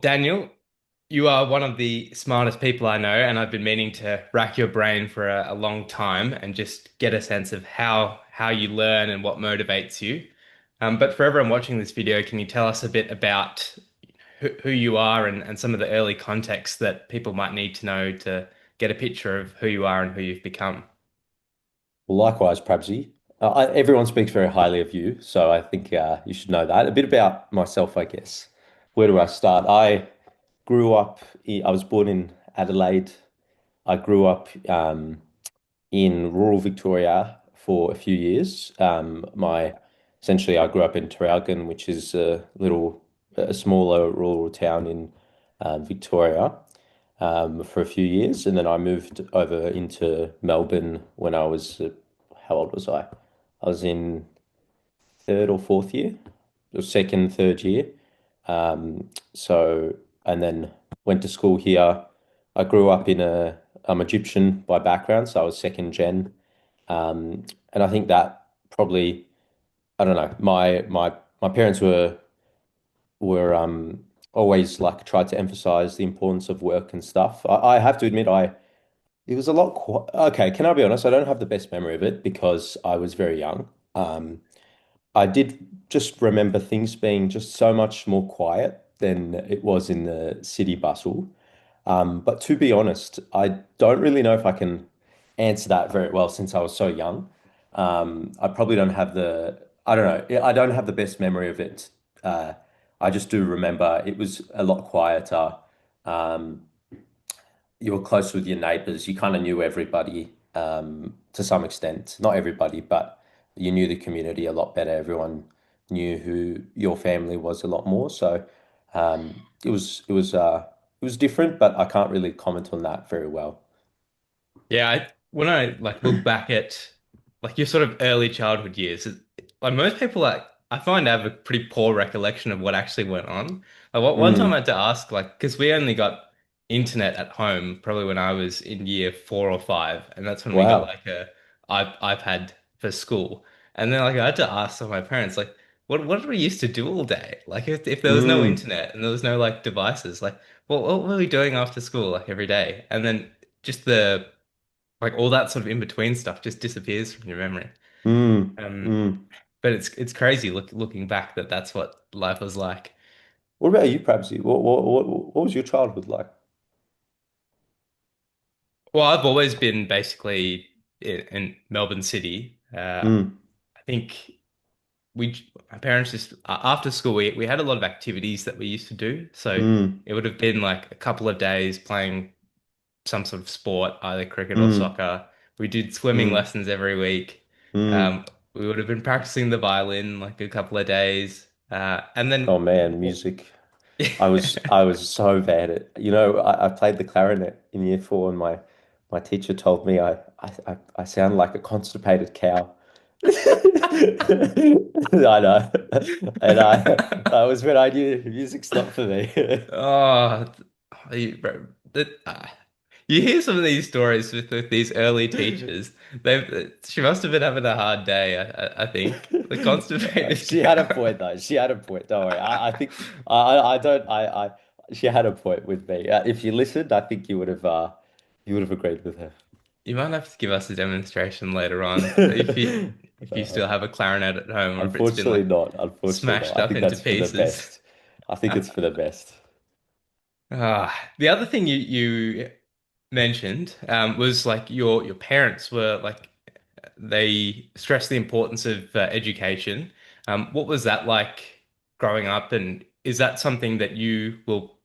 Daniel, you are one of the smartest people I know, and I've been meaning to rack your brain for a long time and just get a sense of how you learn and what motivates you. But for everyone watching this video, can you tell us a bit about who you are and some of the early context that people might need to know to get a picture of who you are and who you've become? Well, likewise, Prabsy. Everyone speaks very highly of you, so I think you should know that. A bit about myself, I guess. Where do I start? I was born in Adelaide. I grew up in rural Victoria for a few years. Essentially, I grew up in Traralgon, which is a smaller rural town in Victoria, for a few years, and then I moved over into Melbourne when how old was I? I was in third or fourth year, or second, third year. So, and then went to school here. I grew up I'm Egyptian by background, so I was second gen. And I think that probably, I don't know, my parents were always like tried to emphasize the importance of work and stuff. I have to admit, it was a lot. Okay, can I be honest? I don't have the best memory of it because I was very young. I did just remember things being just so much more quiet than it was in the city bustle. But to be honest, I don't really know if I can answer that very well since I was so young. I probably don't have I don't know, I don't have the best memory of it. I just do remember it was a lot quieter. Um, you were close with your neighbors. You kind of knew everybody to some extent. Not everybody, but you knew the community a lot better. Everyone knew who your family was a lot more. So it was different, but I can't really comment on that very well. Yeah, when I like look back at like your sort of early childhood years, like most people like I find have a pretty poor recollection of what actually went on. Like one time I Mm, had to ask like because we only got internet at home probably when I was in year 4 or 5, and that's when we got wow. like a iPad for school. And then like I had to ask some of my parents like what did we used to do all day? Like if there was no Mm, internet and there was no like devices, like what were we doing after school like every day? And then just the like all that sort of in between stuff just disappears from your memory. mm, Um, mm. but it's crazy looking back that that's what life was like. What about you, Prabsy? What was your childhood like? Well, I've always been basically in Melbourne City. Mm, I think my parents just after school we had a lot of activities that we used to do. So mm, it would have been like a couple of days playing some sort of sport, either cricket or mm, soccer. We did swimming mm, lessons every week. mm. We would have been practicing the violin like a couple of days. And then, Oh man, music. I was so bad at, I played the clarinet in year four, and my teacher told me I sound like a constipated cow. I know. And that was when I knew music's not for me. oh, bro, you hear some of these stories with these early teachers. She must have been having a hard day, I think. The constipated She had a cow. point though. She had a point. Don't worry. I think I don't she had a point with me. If you listened, I think you would have agreed with her. You might have to give us a demonstration later on if you Uh, still have a clarinet at home or if it's been unfortunately like not. Unfortunately not. smashed I up think into that's for the pieces. best. I think it's for the best. The other thing you mentioned was like your parents were like they stressed the importance of education. What was that like growing up, and is that something that you will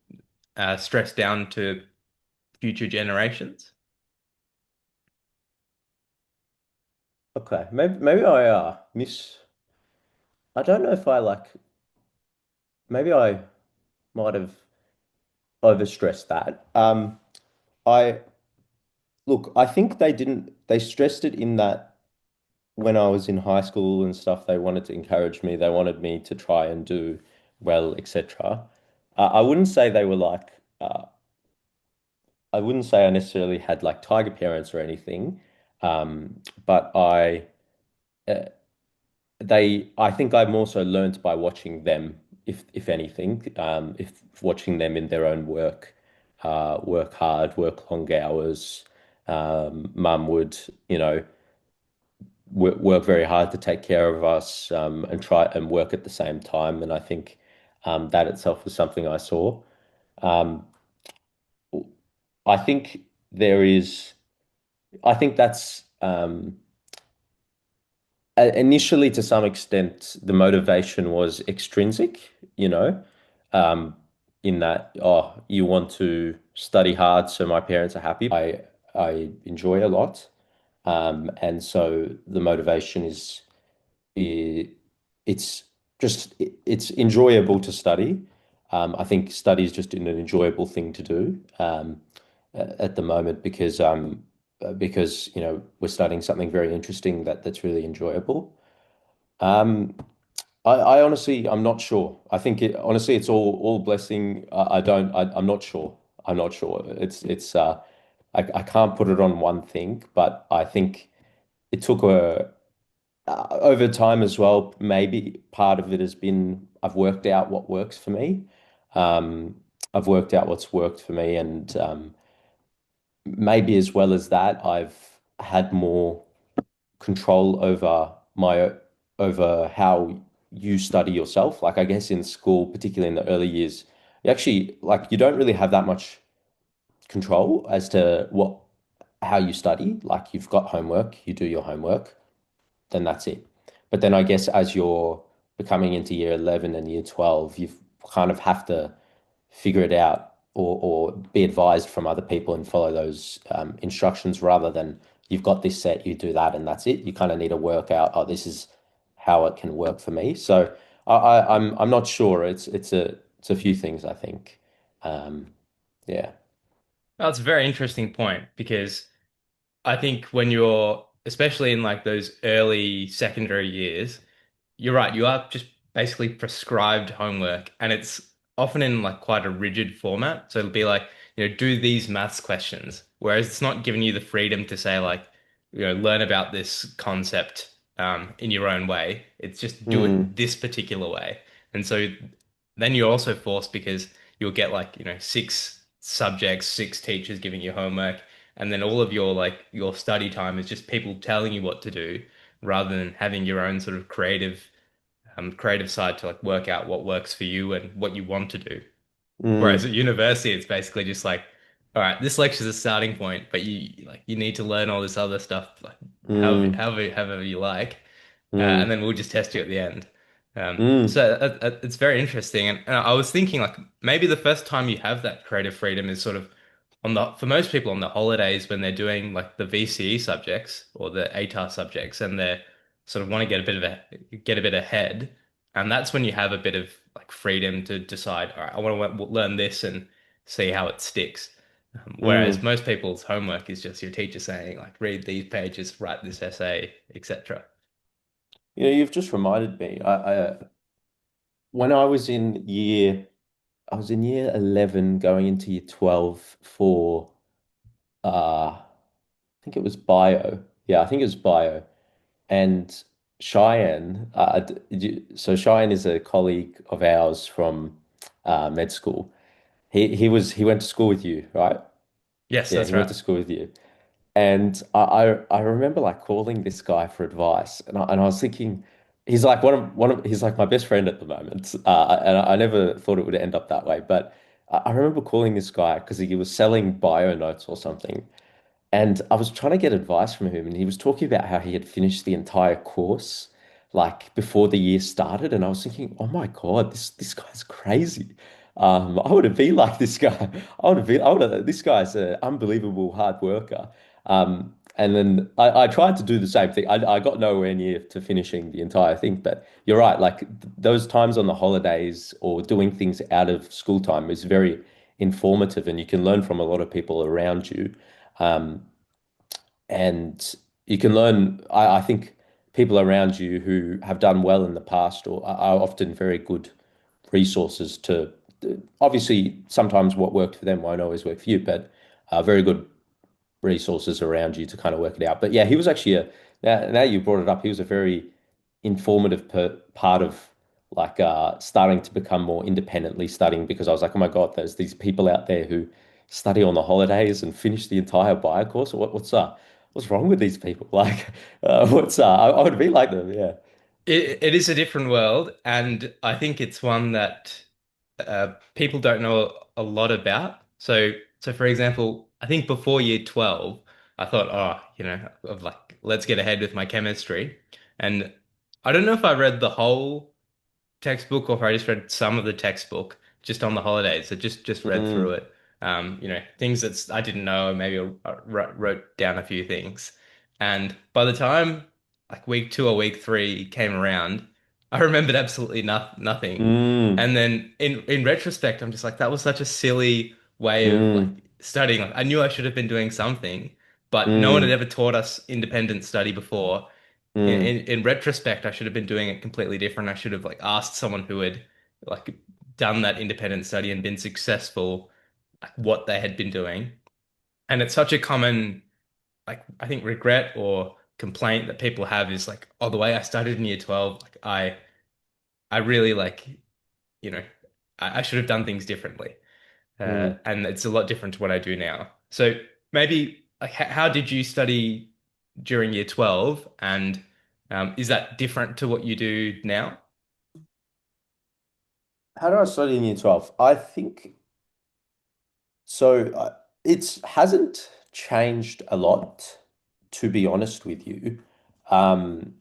stress down to future generations? Okay. Maybe I miss I don't know if I like maybe I might have overstressed that. I look, I think they stressed it in that when I was in high school and stuff, they wanted to encourage me. They wanted me to try and do well, etc. I wouldn't say they were I wouldn't say I necessarily had like tiger parents or anything. But uh, I think I've also learnt by watching them. if anything, if watching them in their own work, work hard, work long hours. Mum would, you know, work very hard to take care of us, and try and work at the same time. And I think that itself was something I saw. Um, I think there is, I think that's initially, to some extent, the motivation was extrinsic, you know, um, in that, oh, you want to study hard so my parents are happy. I enjoy a lot. And so the motivation is, i- it's it's enjoyable to study. I think study is just an enjoyable thing to do, at the moment, because you know we're studying something very interesting that's really enjoyable. Um, I honestly, I'm not sure. I think honestly, it's all blessing. I don't. I'm not sure. I'm not sure. I can't put it on one thing, but I think it took a over time as well. Maybe part of it has been I've worked out what works for me. Um, I've worked out what's worked for me, and maybe as well as that, I've had more control over how you study yourself. Like I guess in school, particularly in the early years, you actually like you don't really have that much control as to what how you study. Like you've got homework, you do your homework, then that's it. But then I guess as you're becoming into year 11 and year 12, you kind of have to figure it out, or be advised from other people and follow those instructions rather than you've got this set, you do that, and that's it. You kind of need to work out, oh, this is how it can work for me. So I'm not sure. It's a few things, I think. Um, yeah. That's a very interesting point because I think when you're, especially in like those early secondary years, you're right, you are just basically prescribed homework and it's often in like quite a rigid format. So it'll be like, do these maths questions. Whereas it's not giving you the freedom to say like, learn about this concept in your own way. It's just do it Mm, this particular way. And so then you're also forced because you'll get like, six subjects, six teachers giving you homework, and then all of your like your study time is just people telling you what to do rather than having your own sort of creative side to like work out what works for you and what you want to do. Whereas mm, at university, it's basically just like, all right, this lecture's a starting point, but you need to learn all this other stuff, like mm, however you like, and mm, then we'll just test you at the end. mm, So it's very interesting, and I was thinking like maybe the first time you have that creative freedom is sort of for most people on the holidays when they're doing like the VCE subjects or the ATAR subjects, and they're sort of want to get a bit ahead. And that's when you have a bit of like freedom to decide, all right, I want to learn this and see how it sticks. Whereas mm. most people's homework is just your teacher saying, like, read these pages, write this essay, etc. You know, you've just reminded me. When I was in year 11 going into year 12 for, I think it was bio. Yeah, I think it was bio. And Cheyenne, so Cheyenne is a colleague of ours from med school. He went to school with you, right? Yes, Yeah, that's he went right. to school with you. And I remember like calling this guy for advice, and I was thinking, he's like he's like my best friend at the moment, and I never thought it would end up that way. But I remember calling this guy because he was selling bio notes or something, and I was trying to get advice from him, and he was talking about how he had finished the entire course like before the year started, and I was thinking, oh my God, this guy's crazy. I want to be like this guy. I want to, this guy's an unbelievable hard worker. And then I tried to do the same thing. I got nowhere near to finishing the entire thing, but you're right. Like those times on the holidays or doing things out of school time is very informative, and you can learn from a lot of people around you. Um, and you can learn, I think people around you who have done well in the past or are often very good resources to, obviously, sometimes what worked for them won't always work for you, but very good resources around you to kind of work it out. But yeah, he was actually now you brought it up, he was a very informative part of like starting to become more independently studying because I was like, oh my God, there's these people out there who study on the holidays and finish the entire bio course. What's wrong with these people? Like, I would be like them, yeah. It is a different world, and I think it's one that people don't know a lot about. So for example, I think before year 12, I thought, oh, of like, let's get ahead with my chemistry. And I don't know if I read the whole textbook or if I just read some of the textbook just on the holidays. So just read through Mm, it. Things that I didn't know, maybe I wrote down a few things. And by the time like week 2 or week 3 came around, I remembered absolutely nothing. mm, And then in retrospect, I'm just like, that was such a silly way of like mm, studying. Like I knew I should have been doing something, but no one had mm, ever taught us independent study before. in, mm, in in retrospect, I should have been doing it completely different. I should have like asked someone who had like done that independent study and been successful, like what they had been doing. And it's such a common, like I think regret or complaint that people have is like, oh, the way I studied in year 12, like I really like, you know, I should have done things differently. mm. And it's a lot different to what I do now. So maybe like how did you study during year 12 and is that different to what you do now? How do I study in year 12? I think so. It hasn't changed a lot, to be honest with you. Um,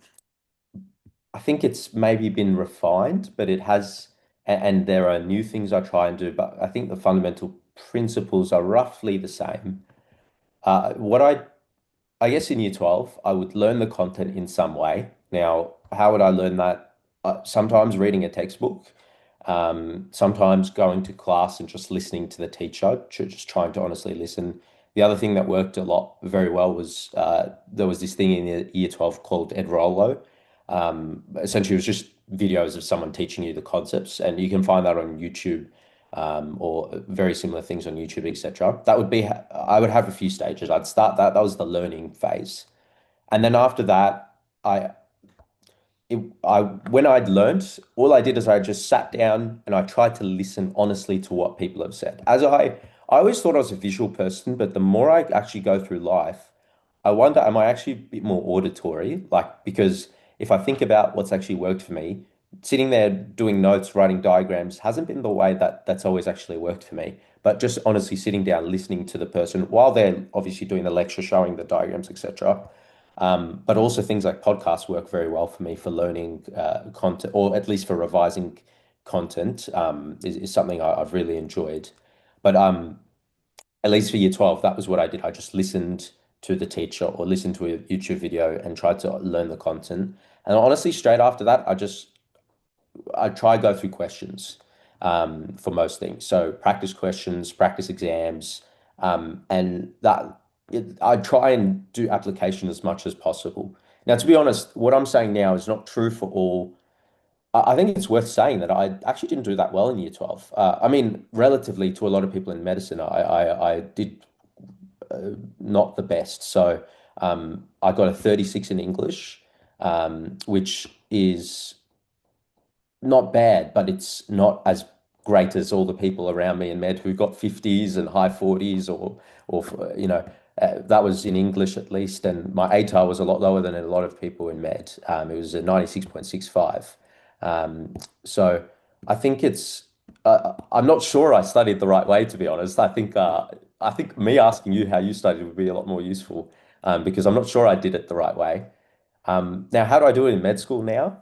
I think it's maybe been refined, but it has, and there are new things I try and do, but I think the fundamental principles are roughly the same. What I guess in year 12, I would learn the content in some way. Now, how would I learn that? Sometimes reading a textbook, sometimes going to class and just listening to the teacher, just trying to honestly listen. The other thing that worked a lot very well was there was this thing in year 12 called Ed Rollo. Essentially, it was just videos of someone teaching you the concepts, and you can find that on YouTube or very similar things on YouTube, etc. That would be, I would have a few stages. I'd start that. That was the learning phase. And then after that, I, when I'd learned, all I did is I just sat down and I tried to listen honestly to what people have said. I always thought I was a visual person, but the more I actually go through life, I wonder, am I actually a bit more auditory? Like, because if I think about what's actually worked for me, sitting there doing notes, writing diagrams hasn't been the way that's always actually worked for me. But just honestly sitting down, listening to the person while they're obviously doing the lecture, showing the diagrams, etc. But also things like podcasts work very well for me for learning content, or at least for revising content, is something I've really enjoyed. But at least for year 12, that was what I did. I just listened to the teacher or listened to a YouTube video and tried to learn the content. And honestly, straight after that, I try go through questions for most things. So practice questions, practice exams, and I try and do application as much as possible. Now, to be honest, what I'm saying now is not true for all. I think it's worth saying that I actually didn't do that well in year 12. I mean, relatively to a lot of people in medicine, I did not the best. So I got a 36 in English, which is not bad, but it's not as great as all the people around me in med who got 50s and high 40s or that was in English at least. And my ATAR was a lot lower than a lot of people in med. It was a 96.65. So I think I'm not sure I studied the right way, to be honest. I think me asking you how you studied would be a lot more useful because I'm not sure I did it the right way. Now, how do I do it in med school now?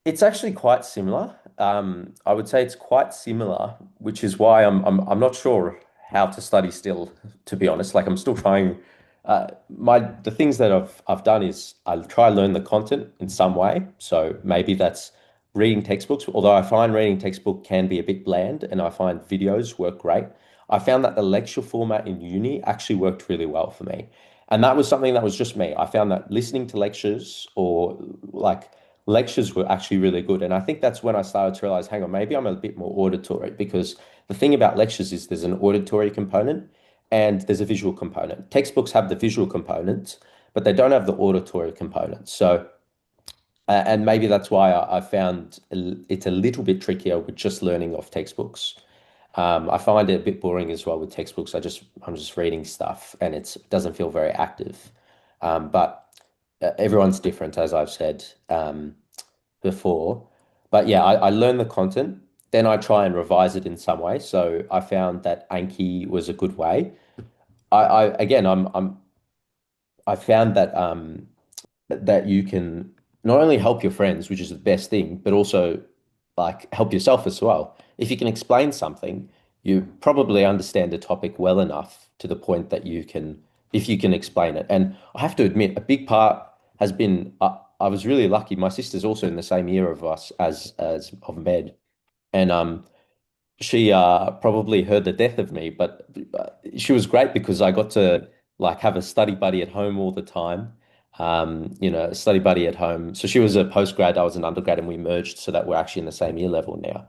It's actually quite similar. I would say it's quite similar, which is why I'm not sure how to study still, to be honest. Like I'm still trying. The things that I've done is I try to learn the content in some way. So maybe that's reading textbooks, although I find reading textbook can be a bit bland, and I find videos work great. I found that the lecture format in uni actually worked really well for me. And that was something that was just me. I found that listening to lectures or like lectures were actually really good. And I think that's when I started to realize, hang on, maybe I'm a bit more auditory because the thing about lectures is there's an auditory component and there's a visual component. Textbooks have the visual component, but they don't have the auditory component. So And maybe that's why I found it's a little bit trickier with just learning off textbooks. I find it a bit boring as well with textbooks. I'm just reading stuff and it doesn't feel very active. But everyone's different, as I've said before. But yeah, I learn the content, then I try and revise it in some way. So I found that Anki was a good way. I again, I found that that you can not only help your friends, which is the best thing, but also like help yourself as well. If you can explain something, you probably understand the topic well enough to the point that you can, if you can explain it. And I have to admit, a big part has been I was really lucky. My sister's also in the same year of us as of med, and she probably heard the death of me, but she was great because I got to like have a study buddy at home all the time. A study buddy at home. So she was a postgrad, I was an undergrad, and we merged so that we're actually in the same year level now.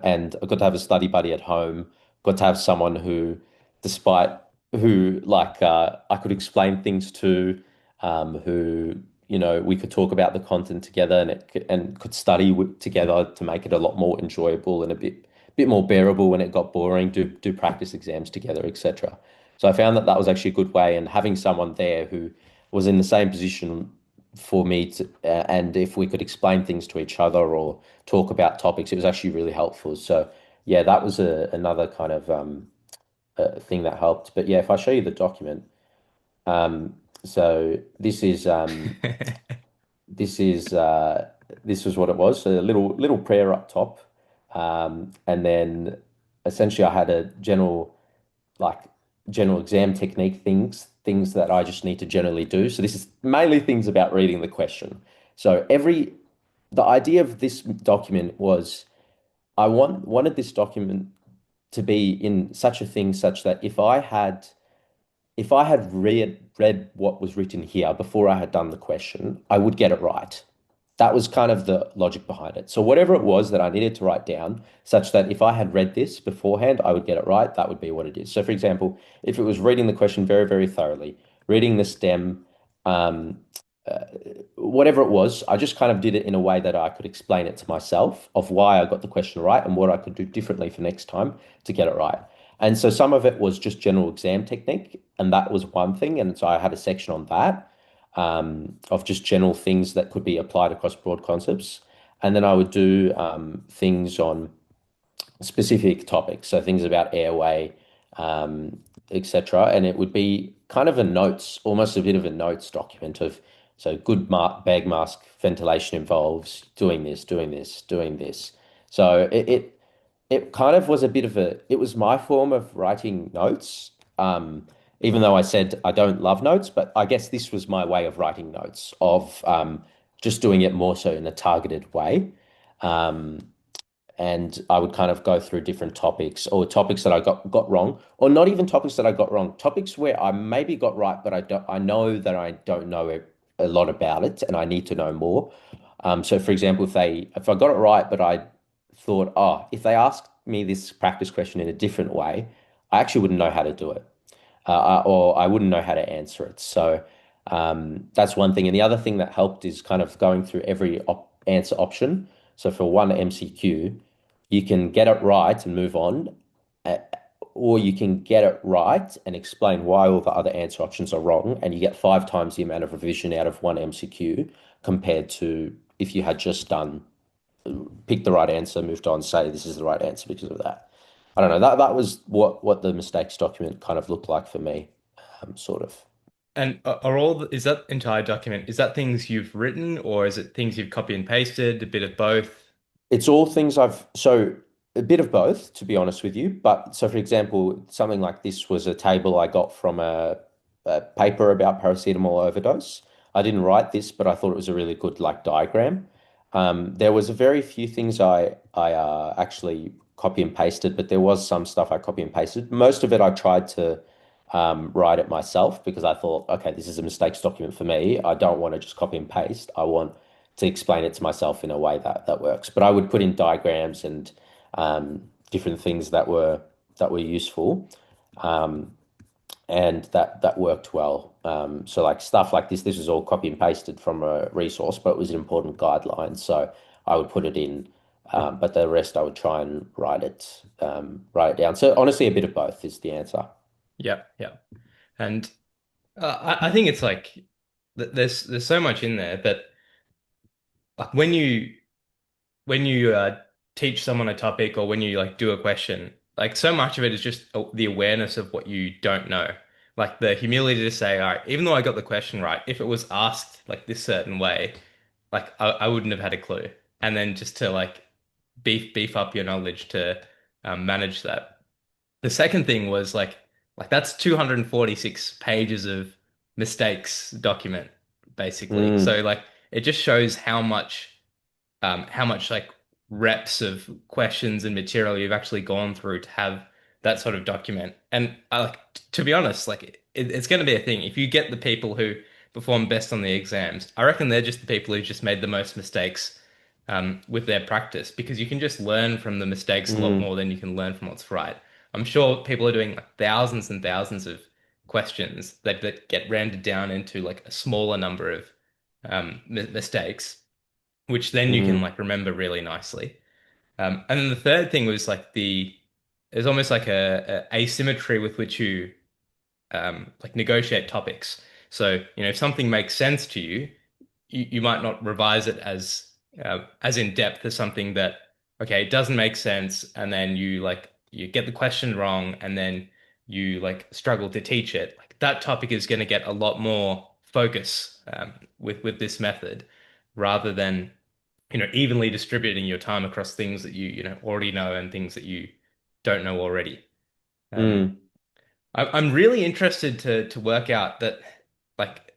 And I got to have a study buddy at home, got to have someone who, despite who like I could explain things to, who, we could talk about the content together and could study together to make it a lot more enjoyable and a bit more bearable when it got boring, do practice exams together, etc. So I found that that was actually a good way, and having someone there who was in the same position for me to, and if we could explain things to each other or talk about topics, it was actually really helpful. So yeah, that was another kind of thing that helped. But yeah, if I show you the document, um, so this is this was what it was. So a little prayer up top, and then essentially I had a like general exam technique things that I just need to generally do. So this is mainly things about reading the question. So the idea of this document was wanted this document to be in such a thing such that if I had read what was written here before I had done the question, I would get it right. That was kind of the logic behind it. So whatever it was that I needed to write down, such that if I had read this beforehand, I would get it right, that would be what it is. So for example, if it was reading the question very, very thoroughly, reading the stem, um, uh, whatever it was, I just kind of did it in a way that I could explain it to myself of why I got the question right and what I could do differently for next time to get it right. And so some of it was just general exam technique, and that was one thing. And so I had a section on that of just general things that could be applied across broad concepts. And then I would do things on specific topics, so things about airway, etc. And it would be kind of a notes, almost a bit of a notes document of so bag mask ventilation involves doing this, doing this, doing this. So it kind of was a bit of it was my form of writing notes. Even though I said I don't love notes, but I guess this was my way of writing notes of just doing it more so in a targeted way. Um, and I would kind of go through different topics or topics that I got wrong, or not even topics that I got wrong, topics where I maybe got right, but I know that I don't know a lot about it and I need to know more. So for example, if I got it right, but I thought, oh, if they asked me this practice question in a different way, I actually wouldn't know how to do it, or I wouldn't know how to answer it. So that's one thing. And the other thing that helped is kind of going through every answer option. So for one MCQ, you can get it right and move on, uh, or you can get it right and explain why all the other answer options are wrong, and you get 5 times the amount of revision out of one MCQ compared to if you had just done pick the right answer, moved on, say this is the right answer because of that. I don't know. That was what the mistakes document kind of looked like for me, sort of. And is that entire document, is that things you've written or is it things you've copy and pasted, a bit of both? It's all things so a bit of both, to be honest with you. But so, for example, something like this was a table I got from a paper about paracetamol overdose. I didn't write this, but I thought it was a really good like diagram. There was a very few things I actually copy and pasted, but there was some stuff I copy and pasted. Most of it I tried to write it myself because I thought, okay, this is a mistakes document for me. I don't want to just copy and paste. I want to explain it to myself in a way that works. But I would put in diagrams and different things that were useful. Um, and that worked well. So like stuff like this was all copy and pasted from a resource, but it was an important guideline, so I would put it in. But the rest I would try and write it down. So honestly, a bit of both is the answer. Yep, yep. And I think it's like there's so much in there, but like when you teach someone a topic or when you like do a question, like so much of it is just the awareness of what you don't know. Like the humility to say, all right, even though I got the question right, if it was asked like this certain way, like I wouldn't have had a clue. And then just to like beef up your knowledge to manage that. The second thing was like that's 246 pages of mistakes document basically. Mm, So like it just shows how much like reps of questions and material you've actually gone through to have that sort of document. And I like to be honest, like it's going to be a thing. If you get the people who perform best on the exams, I reckon they're just the people who just made the most mistakes with their practice because you can just learn from the mistakes a lot mm, more than you can learn from what's right. I'm sure people are doing like thousands and thousands of questions that get rendered down into like a smaller number of mistakes which then you can mm, like remember really nicely. And then the third thing was like there's almost like a asymmetry with which you like negotiate topics. So, if something makes sense to you, you might not revise it as in depth as something that okay, it doesn't make sense, and then you get the question wrong, and then you like struggle to teach it. Like that topic is going to get a lot more focus with this method rather than evenly distributing your time across things that you already know and things that you don't know already. Um, mm. I'm really interested to work out that like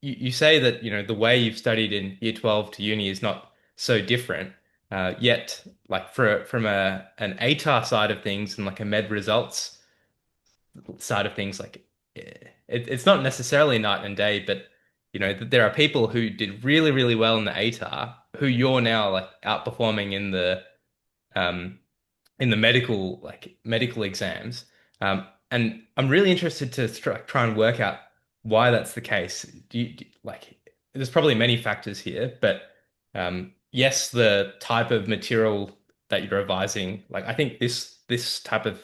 you say that the way you've studied in year 12 to uni is not so different. Yet like from an ATAR side of things and like a med results side of things, like it's not necessarily night and day, but that there are people who did really, really well in the ATAR who you're now like outperforming um in the medical exams. And I'm really interested to try and work out why that's the case. Like, there's probably many factors here, but yes, the type of material that you're revising, like I think this type of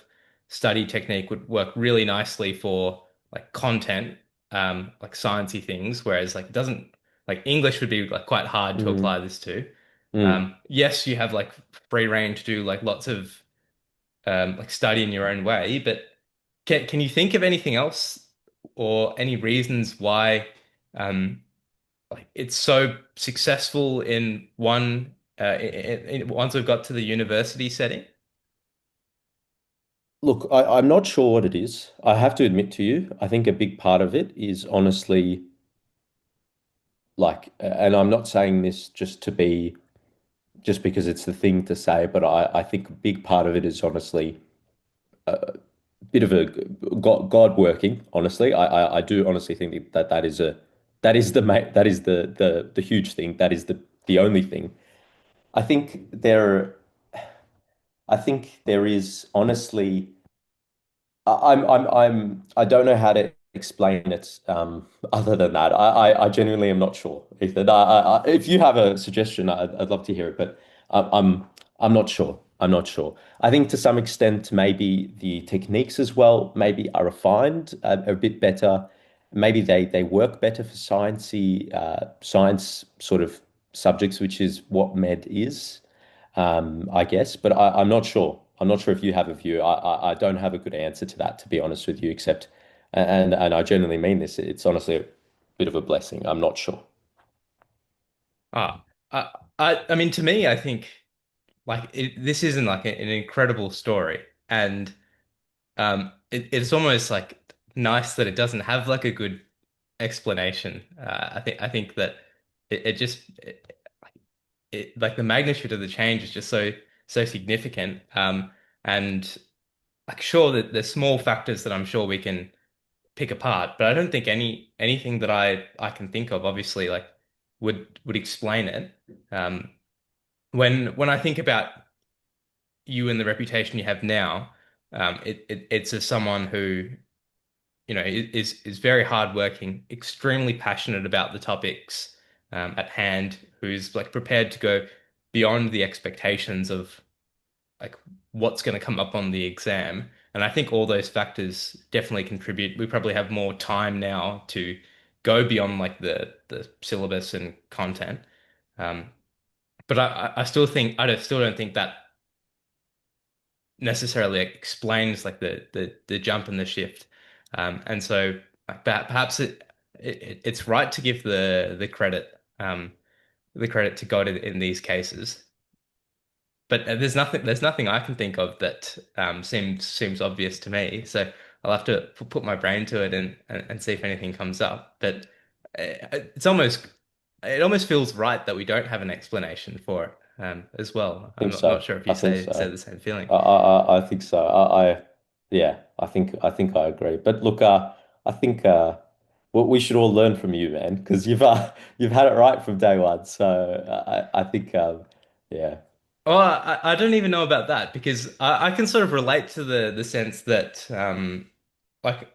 study technique would work really nicely for like content, like sciencey things, whereas like it doesn't like English would be like quite hard to Mm, apply this to. mm. Yes, you have like free reign to do like lots of like study in your own way, but can you think of anything else or any reasons why um like it's so successful in one once we've got to the university setting? Look, I'm not sure what it is. I have to admit to you, I think a big part of it is honestly like, and I'm not saying this just because it's the thing to say, but I think a big part of it is honestly a bit of a God working. Honestly, I do honestly think that is the huge thing. That is the only thing. I think there is honestly. I don't know how to explain it other than that. I genuinely am not sure, Ethan. If you have a suggestion, I'd love to hear it, but I- I'm I'm not sure. I'm not sure. I think to some extent, maybe the techniques as well, maybe are refined a bit better. Maybe they work better for science sort of subjects, which is what med is, I guess. But I'm not sure. I'm not sure if you have a view. I don't have a good answer to that, to be honest with you, except, and I genuinely mean this. It's honestly a bit of a blessing. I'm not sure. Ah, I mean, to me, I think like this isn't like an incredible story, and it's almost like nice that it doesn't have like a good explanation. I think that it just like the magnitude of the change is just so significant. And like sure that there's small factors that I'm sure we can pick apart, but I don't think anything that I can think of obviously like would explain it. Um, when I think about you and the reputation you have now, it's as someone who is very hardworking, extremely passionate about the topics at hand, who's like prepared to go beyond the expectations of like what's going to come up on the exam. And I think all those factors definitely contribute. We probably have more time now to go beyond like the syllabus and content. Um, but I still think still don't think that necessarily explains like the jump and the shift. And so like, perhaps it's right to give the credit to God in these cases. But there's nothing I can think of that seems obvious to me. So I'll have to put my brain to it and see if anything comes up. But it almost feels right that we don't have an explanation for it as well. I'm think not so. sure if you I think say so. the same feeling. I think so. Yeah, I think I agree. But look, I think we should all learn from you, man, because you've had it right from day one. So I think yeah. Well, I don't even know about that because I can sort of relate to the sense that like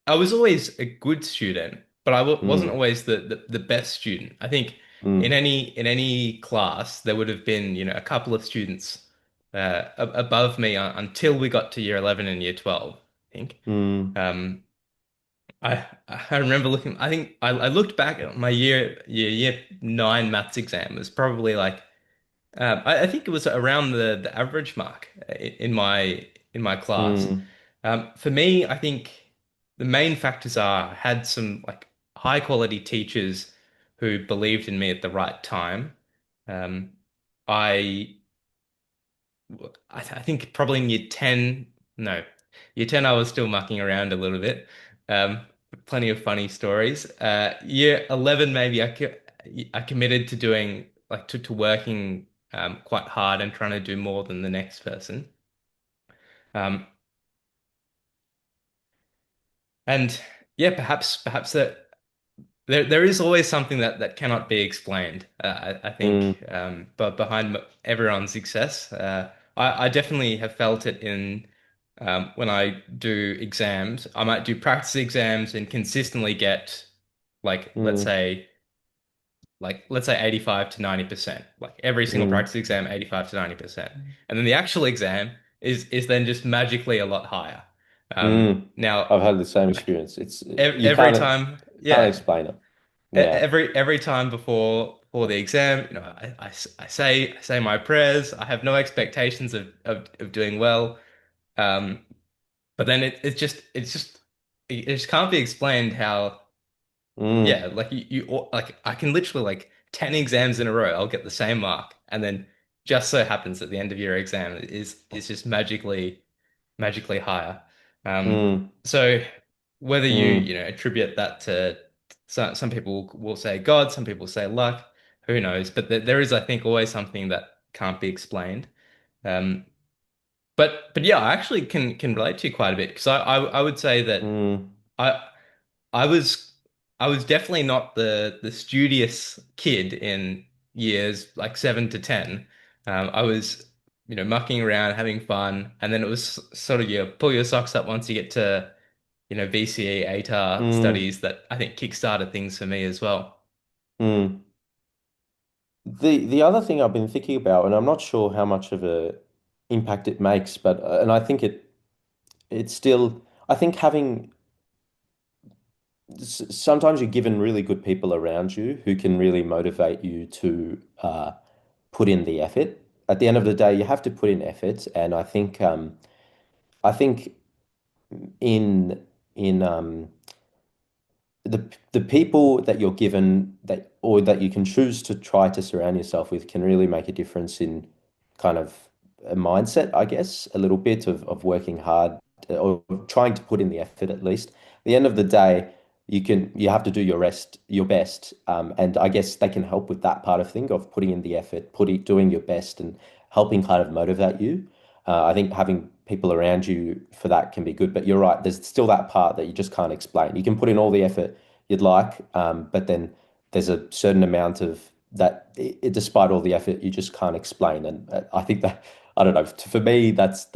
I was always a good student, but I w wasn't Mm, always the best student. I think mm, in any class there would have been, a couple of students above me until we got to year 11 and year 12, I think. mm, Um, I remember looking. I think I looked back at my year 9 maths exam was probably like I think it was around the average mark in my class. mm, For me, I think the main factors are I had some like high quality teachers who believed in me at the right time. Um, I I think probably in year 10, no, year 10 I was still mucking around a little bit. Um, Plenty of funny stories. Year 11 maybe I committed to doing like to working quite hard and trying to do more than the next person. Um, and yeah, perhaps that there is always something that cannot be explained. I mm, think, but behind everyone's success, I definitely have felt it in when I do exams. I might do practice exams and consistently get like mm, let's say 85 to 90%. Like every single mm, practice exam, 85 to 90%. And then the actual exam is then just magically a lot higher. mm. Now, I've had the same like experience. It's every time, can't yeah. explain it. Yeah. Every time before the exam, I say my prayers. I have no expectations of doing well. Um, but then it just can't be explained how Mm, yeah, like like I can literally like 10 exams in a row, I'll get the same mark, and then just so happens at the end of your exam is just magically higher. mm, So whether mm, attribute that to some people will say God, some people say luck, who knows? But there is, I think, always something that can't be explained. Um, but yeah, I actually can relate to you quite a bit because I would say that mm, I I was I was definitely not the studious kid in years like 7 to 10. I was, mucking around, having fun, and then it was sort of you pull your socks up once you get to, VCE ATAR mm, studies that I think kickstarted things for me as well. mm. The other thing I've been thinking about, and I'm not sure how much of a impact it makes, but and I think it's still I think having sometimes you're given really good people around you who can really motivate you to put in the effort. At the end of the day, you have to put in effort, and I think in the people that you're given that or that you can choose to try to surround yourself with can really make a difference in kind of a mindset, I guess, a little bit of working hard or trying to put in the effort at least. At the end of the day, you have to do your best, and I guess they can help with that part of thing of putting in the effort, doing your best, and helping kind of motivate you. I think having people around you for that can be good, but you're right. There's still that part that you just can't explain. You can put in all the effort you'd like, but then there's a certain amount of that, despite all the effort, you just can't explain. And I think that I don't know. For me, that's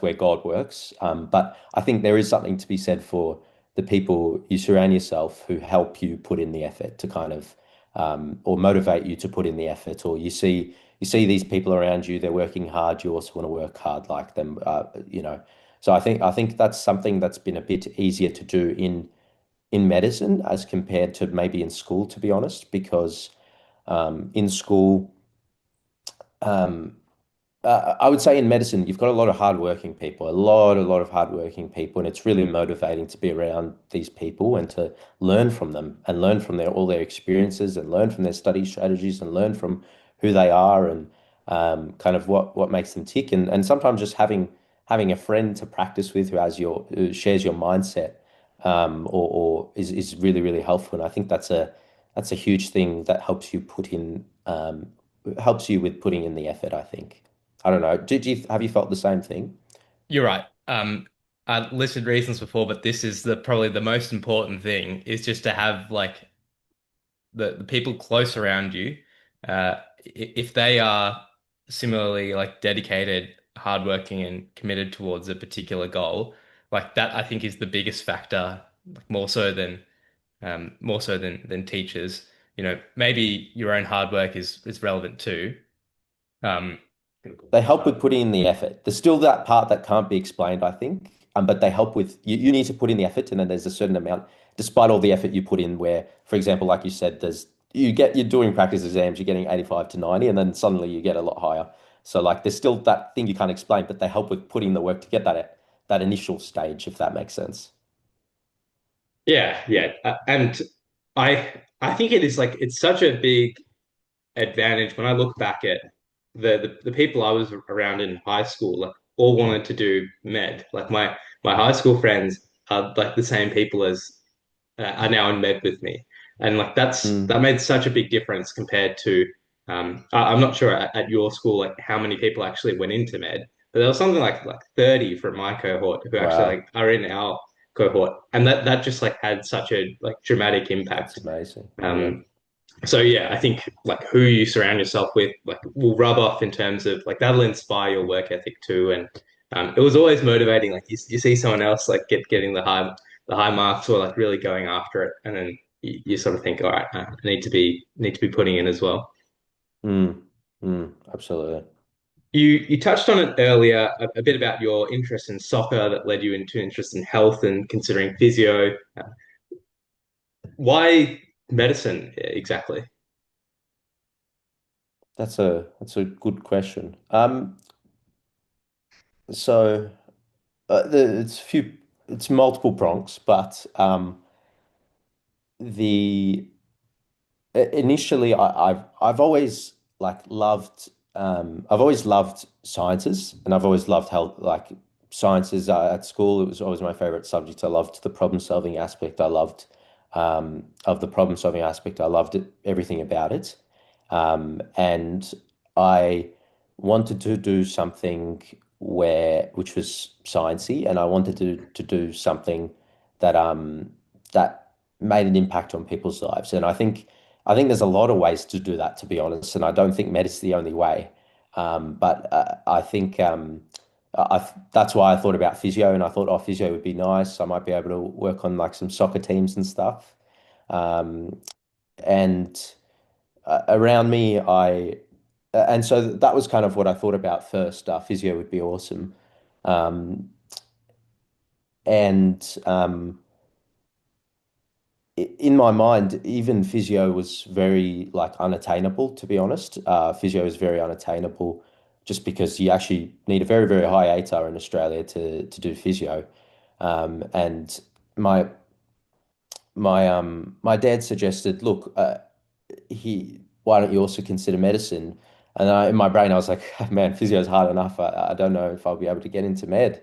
where God works. But I think there is something to be said for the people you surround yourself who help you put in the effort to kind of or motivate you to put in the effort, or you see these people around you, they're working hard, you also want to work hard like them, you know. So I think that's something that's been a bit easier to do in medicine as compared to maybe in school, to be honest, because in school, um, I would say in medicine, you've got a lot of hardworking people, a lot of hardworking people, and it's really motivating to be around these people and to learn from them and learn from their all their experiences and learn from their study strategies and learn from who they are and kind of what makes them tick. And sometimes just having a friend to practice with who shares your mindset or is really really helpful. And I think that's a huge thing that helps you put in helps you with putting in the effort, I think. I don't know. Did you have you felt the same thing? You're right. I listed reasons before, but this is the probably the most important thing is just to have like the people close around you, if they are similarly like dedicated, hardworking, and committed towards a particular goal, like that, I think is the biggest factor, like more so than teachers. You know, maybe your own hard work is relevant too. Um, They help with putting in the effort. There's still that part that can't be explained, I think. But they help with you need to put in the effort, and then there's a certain amount, despite all the effort you put in, where, for example, like you said, you're doing practice exams, you're getting 85 to 90, and then suddenly you get a lot higher. So like there's still that thing you can't explain, but they help with putting the work to get that initial stage, if that makes sense. yeah, yeah, and I think it is like it's such a big advantage when I look back at the people I was around in high school, like all wanted to do med. Like my high school friends are like the same people as are now in med with me, and like Mm. that made such a big difference compared to I'm not sure at your school like how many people actually went into med, but there was something like 30 from my cohort who actually Wow, like are in our cohort, and that just like had such a like dramatic that's impact. amazing. Yeah. Um, so yeah, I think like who you surround yourself with like will rub off in terms of like that'll inspire your work ethic too. And it was always motivating. Like you see someone else like getting the high marks or like really going after it, and then you sort of think, all right, I need to be putting in as well. Mm. Absolutely. You touched on it earlier a bit about your interest in soccer that led you into interest in health and considering physio. Why medicine exactly? That's a good question. So it's it's multiple prongs, but the initially I've always like loved I've always loved sciences and I've always loved health like sciences at school. It was always my favorite subject. I loved the problem solving aspect. I loved of the problem solving aspect. I loved it, everything about it. And I wanted to do something which was sciencey, and I wanted to do something that made an impact on people's lives. And I think there's a lot of ways to do that, to be honest. And I don't think med is the only way. But I think that's why I thought about physio, and I thought, oh, physio would be nice. I might be able to work on like some soccer teams and stuff. Um, and around me, and so that was kind of what I thought about first. Physio would be awesome. Um, and in my mind, even physio was very like unattainable, to be honest. Physio is very unattainable just because you actually need a very, very high ATAR in Australia to do physio. And my my dad suggested, look, why don't you also consider medicine? And in my brain, I was like, man, physio is hard enough. I don't know if I'll be able to get into med.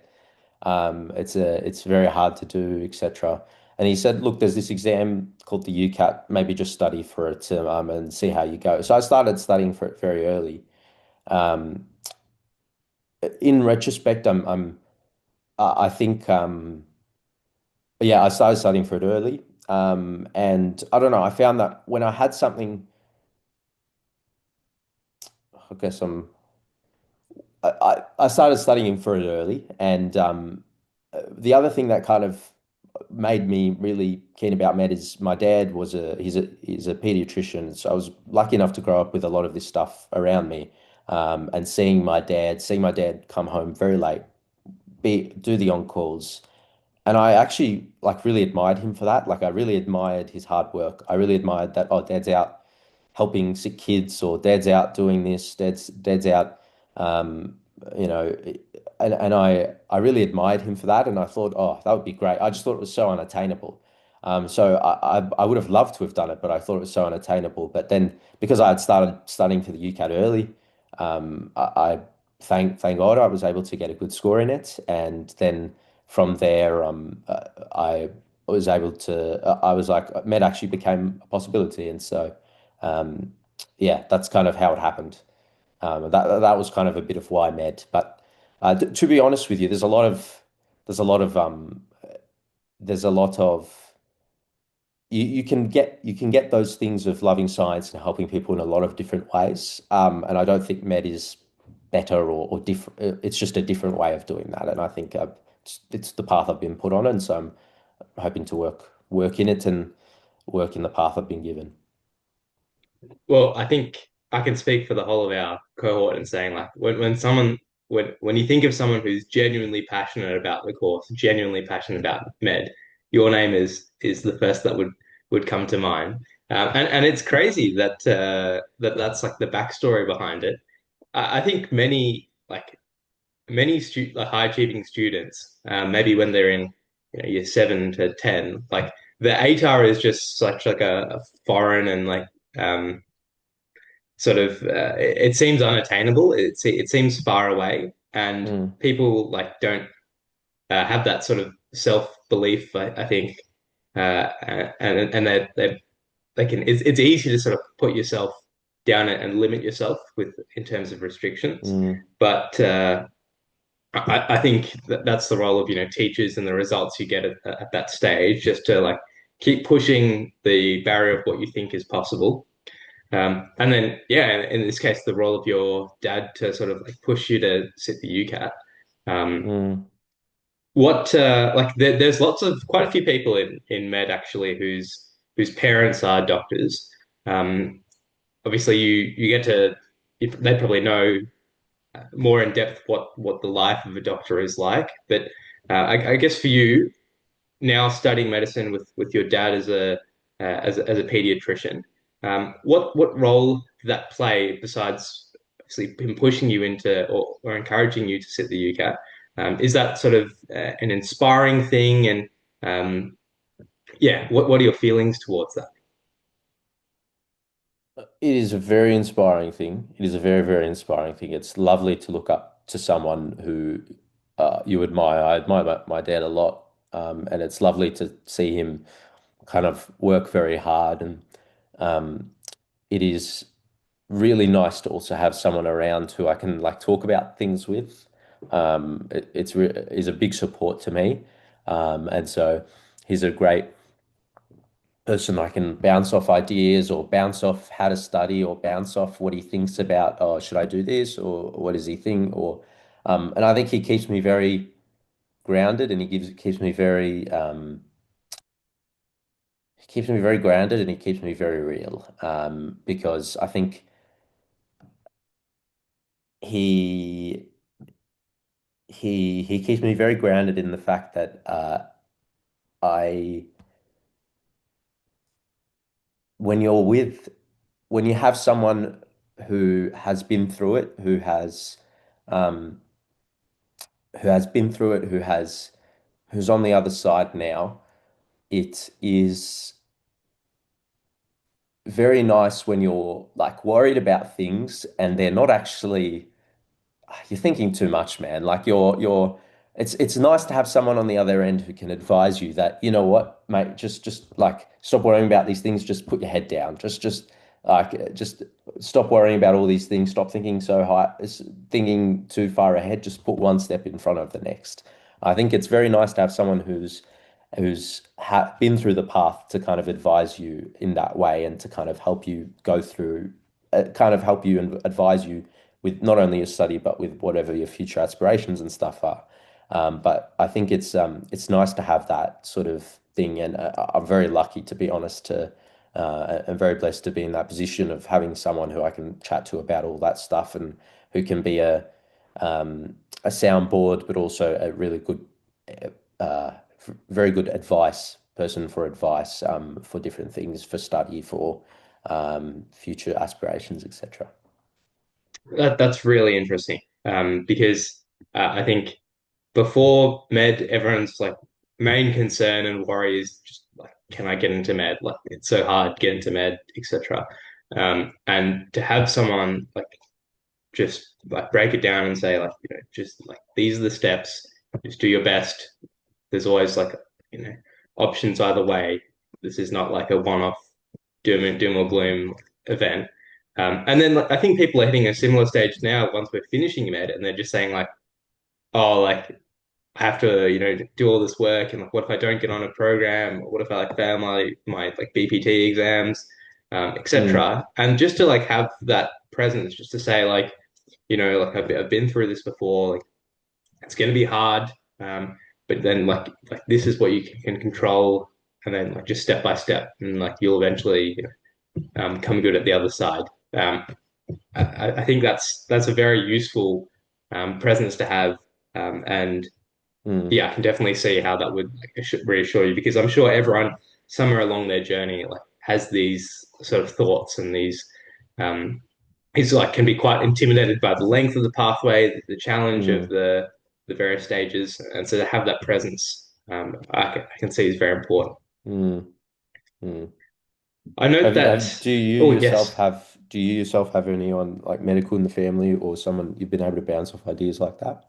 It's very hard to do, etc. And he said, look, there's this exam called the UCAT. Maybe just study for it and see how you go. So I started studying for it very early. Um, in retrospect, I think, yeah, I started studying for it early. And I don't know, I found that when I had something, I guess I started studying for it early. And the other thing that kind of made me really keen about med is my dad was he's a pediatrician, so I was lucky enough to grow up with a lot of this stuff around me, and seeing my dad come home very late, be do the on calls, and I actually like really admired him for that. Like I really admired his hard work. I really admired that, oh, dad's out helping sick kids, or dad's out doing this, dad's out, um, you know, and I really admired him for that, and I thought, oh, that would be great. I just thought it was so unattainable. So I would have loved to have done it, but I thought it was so unattainable. But then because I had started studying for the UCAT early, I thank God I was able to get a good score in it, and then from there, I was able to. I was like, med actually became a possibility, and so. Um, yeah, that's kind of how it happened. That was kind of a bit of why med. But to be honest with you, there's a lot of there's a lot of you can get those things of loving science and helping people in a lot of different ways. And I don't think med is better or different. It's just a different way of doing that. And I think it's the path I've been put on, and so I'm hoping to work in it and work in the path I've been given. Well, I think I can speak for the whole of our cohort in saying like when you think of someone who's genuinely passionate about the course, genuinely passionate about med, your name is the first that would come to mind. And it's crazy that that's like the backstory behind it. I think many like high achieving students, maybe when they're in year 7 to 10, like the ATAR is just such like a foreign and like sort of it seems unattainable. It seems far away, and Mm, people like don't have that sort of self belief. I think, and they can. It's easy to sort of put yourself down and limit yourself with in terms of restrictions, mm, but I think that's the role of teachers and the results you get at that stage, just to like keep pushing the barrier of what you think is possible. And then, yeah, in this case, the role of your dad to sort of like push you to sit the UCAT. Um, mm. there's lots of quite a few people in med actually whose parents are doctors. Um, Obviously, you get to they probably know more in depth what the life of a doctor is like. But I guess for you now studying medicine with your dad as a pediatrician. What role did that play besides obviously him pushing you into or encouraging you to sit the UCAT? Is that sort of an inspiring thing? And yeah, what are your feelings towards that? It is a very inspiring thing. It is a very, very inspiring thing. It's lovely to look up to someone who you admire. I admire my dad a lot, and it's lovely to see him kind of work very hard. And um, it is really nice to also have someone around who I can like talk about things with. Is a big support to me, and so he's a great person I can bounce off ideas or bounce off how to study or bounce off what he thinks about, oh, should I do this or what does he think? Or and I think he keeps me very grounded and keeps me very and he keeps me very real. Because I think he he keeps me very grounded in the fact that I when you're with when you have someone who has been through it, um, who has been through it, who's on the other side now, it is very nice when you're like worried about things and they're not actually you're thinking too much, man. Like you're it's nice to have someone on the other end who can advise you that, you know what, mate, just like stop worrying about these things, just put your head down. Just stop worrying about all these things, stop thinking so high, thinking too far ahead, just put one step in front of the next. I think it's very nice to have someone who's been through the path to kind of advise you in that way and to kind of help you go through, kind of help you and advise you with not only your study but with whatever your future aspirations and stuff are. But I think it's nice to have that sort of thing, and I'm very lucky, to be honest, to and very blessed to be in that position of having someone who I can chat to about all that stuff, and who can be a soundboard, but also a really good, very good advice person for advice, for different things, for study, for future aspirations, etc. That's really interesting. Because I think before med, everyone's like main concern and worry is just like, can I get into med? Like it's so hard to get into med, etc. And to have someone like just like break it down and say like, just like these are the steps, just do your best. There's always like, you know, options either way. This is not like a one-off doom or gloom event. And then like, I think people are hitting a similar stage now once we're finishing med, and they're just saying like, oh, like I have to, do all this work, and like, what if I don't get on a program? Or what if I like fail my like BPT exams, Mm, etc. And just to like have that presence, just to say like, like I've been through this before. Like it's going to be hard, but then like this is what you can control, and then like just step by step, and like you'll eventually come good at the other side. Um, I think that's a very useful presence to have, and mm, yeah, I can definitely see how that would like, reassure you because I'm sure everyone somewhere along their journey like has these sort of thoughts and these um, is like can be quite intimidated by the length of the pathway, the challenge of mm, the various stages, and so to have that presence, I can see is very important. mm, mm. I note that. Do you Oh yourself yes, have anyone like medical in the family, or someone you've been able to bounce off ideas like that?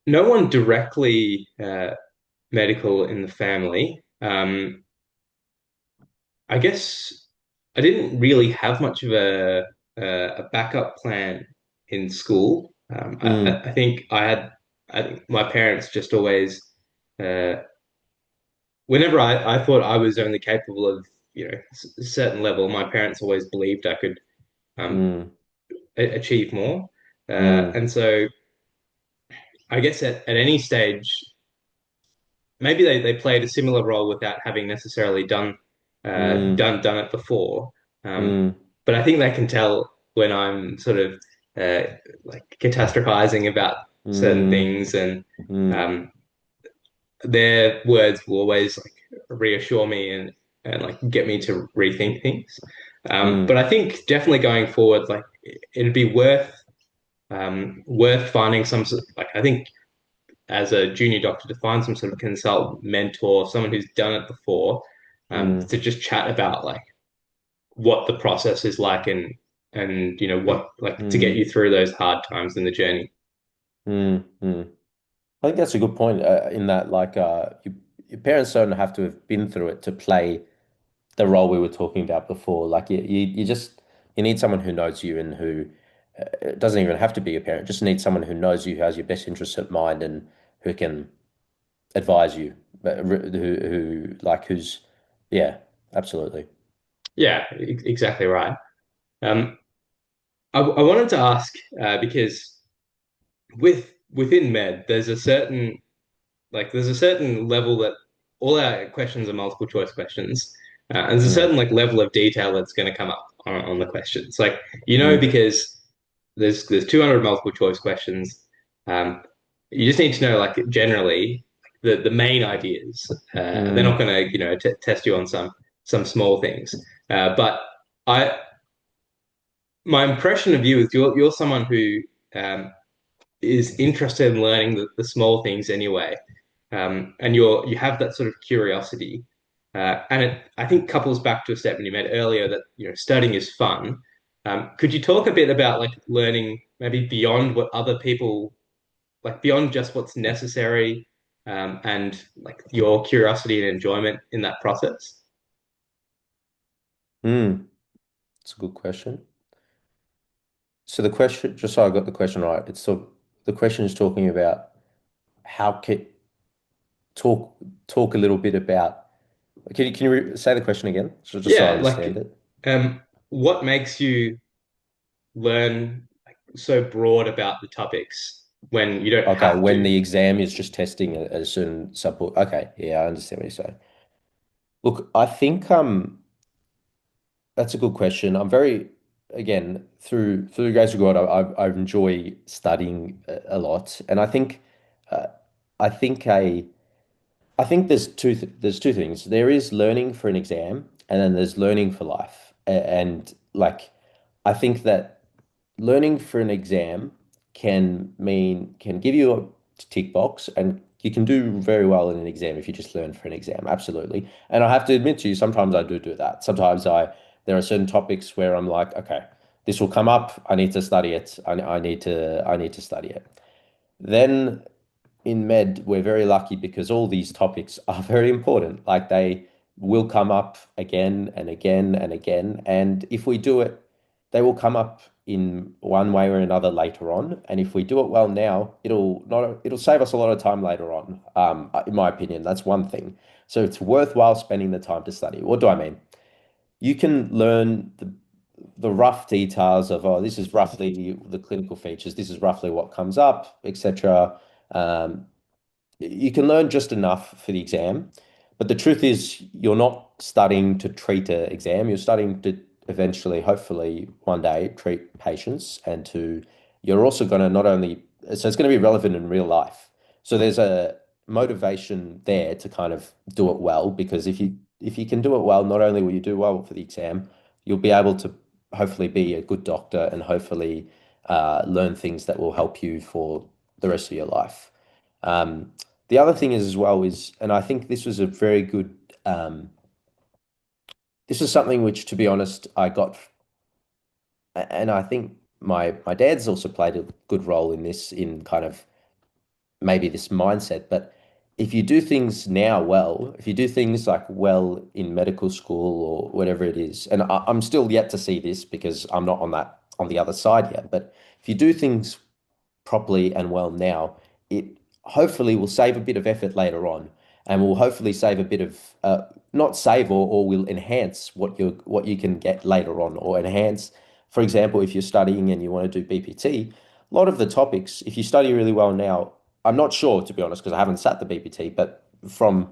no one directly medical in the family. I guess I didn't really have much of a backup plan in school. Mm, I think I think my parents just always, uh, whenever I thought I was only capable of, a certain level, my parents always believed I could um, mm, achieve more. mm, And so I guess at any stage, maybe they played a similar role without having necessarily mm, done it before. Um, mm, but I think they can tell when I'm sort of like catastrophizing about certain mm, things, and mm, um, their words will always like reassure me and like get me to rethink things. But mm, I think definitely going forward, like it'd be worth finding like I think as a junior doctor to find some sort of consultant, mentor, someone who's done it before, mm, to just chat about like what the process is like and what like to get mm, you through those hard times in the journey. mm. I think that's a good point. In that, like, your parents don't have to have been through it to play the role we were talking about before. Like, you just you need someone who knows you, and who it doesn't even have to be your parent. Just need someone who knows you, who has your best interests at mind, and who can advise you, but who like who's yeah, absolutely. Yeah, exactly right. Um, I wanted to ask because within med, there's a certain level that all our questions are multiple choice questions, and there's a Mm, certain like level of detail that's going to come up on the questions. Like mm, because there's 200 multiple choice questions. Um, you just need to know like generally the main ideas. They're not mm, going to t test you on some small things. But I my impression of you is you're someone who um, is interested in learning the small things anyway, and you have that sort of curiosity, and it I think couples back to a statement you made earlier that studying is fun. Could you talk a bit about like learning maybe beyond what other people like beyond just what's necessary, and like your curiosity and enjoyment in that process? mm. It's a good question. So the question, just so I got the question right, the question is talking about how can talk talk a little bit about. Can you say the question again, so just so I Yeah, understand like it? what makes you learn like, so broad about the topics? when you don't Okay, have when to. the exam is just testing a certain support. Okay, yeah, I understand what you're saying. Look, I think that's a good question. I'm very, again, through the grace of God, I enjoy studying a lot, and uh, I think a I think there's two things. There is learning for an exam, and then there's learning for life. And like, I think that learning for an exam can give you a tick box, and you can do very well in an exam if you just learn for an exam. Absolutely. And I have to admit to you, sometimes I do that. Sometimes I there are certain topics where I'm like, okay, this will come up. I need to study it. I need to study it. Then in med, we're very lucky because all these topics are very important. Like they will come up again and again and again. And if we do it, they will come up in one way or another later on. And if we do it well now, it'll save us a lot of time later on. In my opinion, that's one thing. So it's worthwhile spending the time to study. What do I mean? You can learn the rough details of, oh, this is roughly the clinical features, this is roughly what comes up, etc. Um, you can learn just enough for the exam, but the truth is you're not studying to treat an exam. You're studying to eventually, hopefully, one day treat patients, and to you're also going to not only so it's going to be relevant in real life. So there's a motivation there to kind of do it well, because if you can do it well, not only will you do well for the exam, you'll be able to hopefully be a good doctor and hopefully learn things that will help you for the rest of your life. Um, the other thing is as well is, and I think this was a very good, this is something which, to be honest, I got, and I think my dad's also played a good role in this, in kind of maybe this mindset. But if you do things now well, if you do things like well in medical school or whatever it is, and I'm still yet to see this because I'm not on the other side yet, but if you do things properly and well now, it hopefully will save a bit of effort later on, and will hopefully save a bit of not save or will enhance what you can get later on, or enhance, for example, if you're studying and you want to do BPT, a lot of the topics, if you study really well now, I'm not sure to be honest because I haven't sat the BPT, but from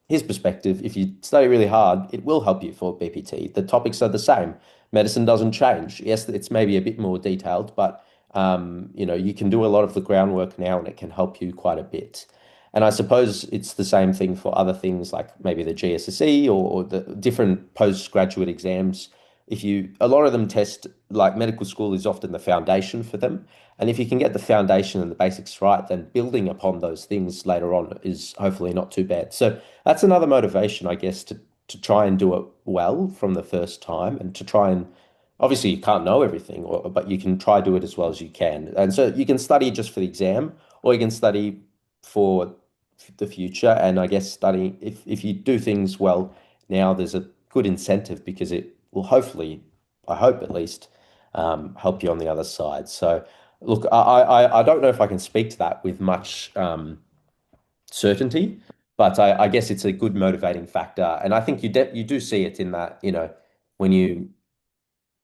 his perspective, if you study really hard, it will help you for BPT. The topics are the same. Medicine doesn't change. Yes, it's maybe a bit more detailed, but you can do a lot of the groundwork now and it can help you quite a bit. And I suppose it's the same thing for other things like maybe the GSSE or the different postgraduate exams. A lot of them test, like medical school is often the foundation for them. And if you can get the foundation and the basics right, then building upon those things later on is hopefully not too bad. So that's another motivation, I guess, to try and do it well from the first time, and to try and obviously you can't know everything, but you can try do it as well as you can. And so you can study just for the exam, or you can study for the future. And I guess studying, if you do things well now, there's a good incentive because it will hopefully, I hope at least, help you on the other side. So look, I don't know if I can speak to that with much certainty, but I guess it's a good motivating factor. And I think you do see it in that, when you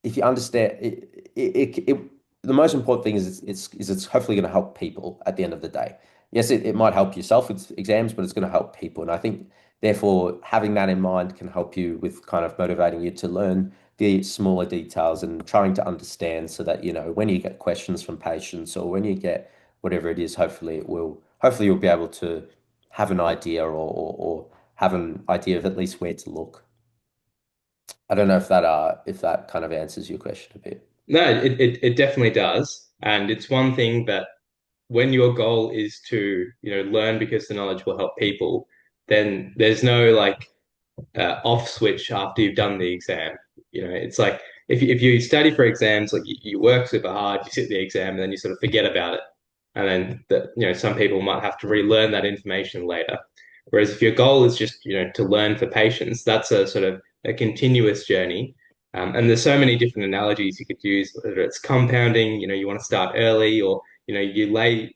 if you understand the most important thing is it's hopefully going to help people at the end of the day. Yes, it might help yourself with exams, but it's going to help people. And I think therefore having that in mind can help you with kind of motivating you to learn the smaller details and trying to understand, so that when you get questions from patients or when you get whatever it is, hopefully you'll be able to have an idea, or have an idea of at least where to look. I don't know if that kind of answers your question a bit. No, it definitely does. And it's one thing that when your goal is to, learn because the knowledge will help people, then there's no like off switch after you've done the exam. It's like if you study for exams, like you work super hard, you sit the exam, and then you sort of forget about it. And then some people might have to relearn that information later. Whereas if your goal is just, to learn for patients, that's a sort of a continuous journey. And there's so many different analogies you could use, whether it's compounding, you want to start early, or, you lay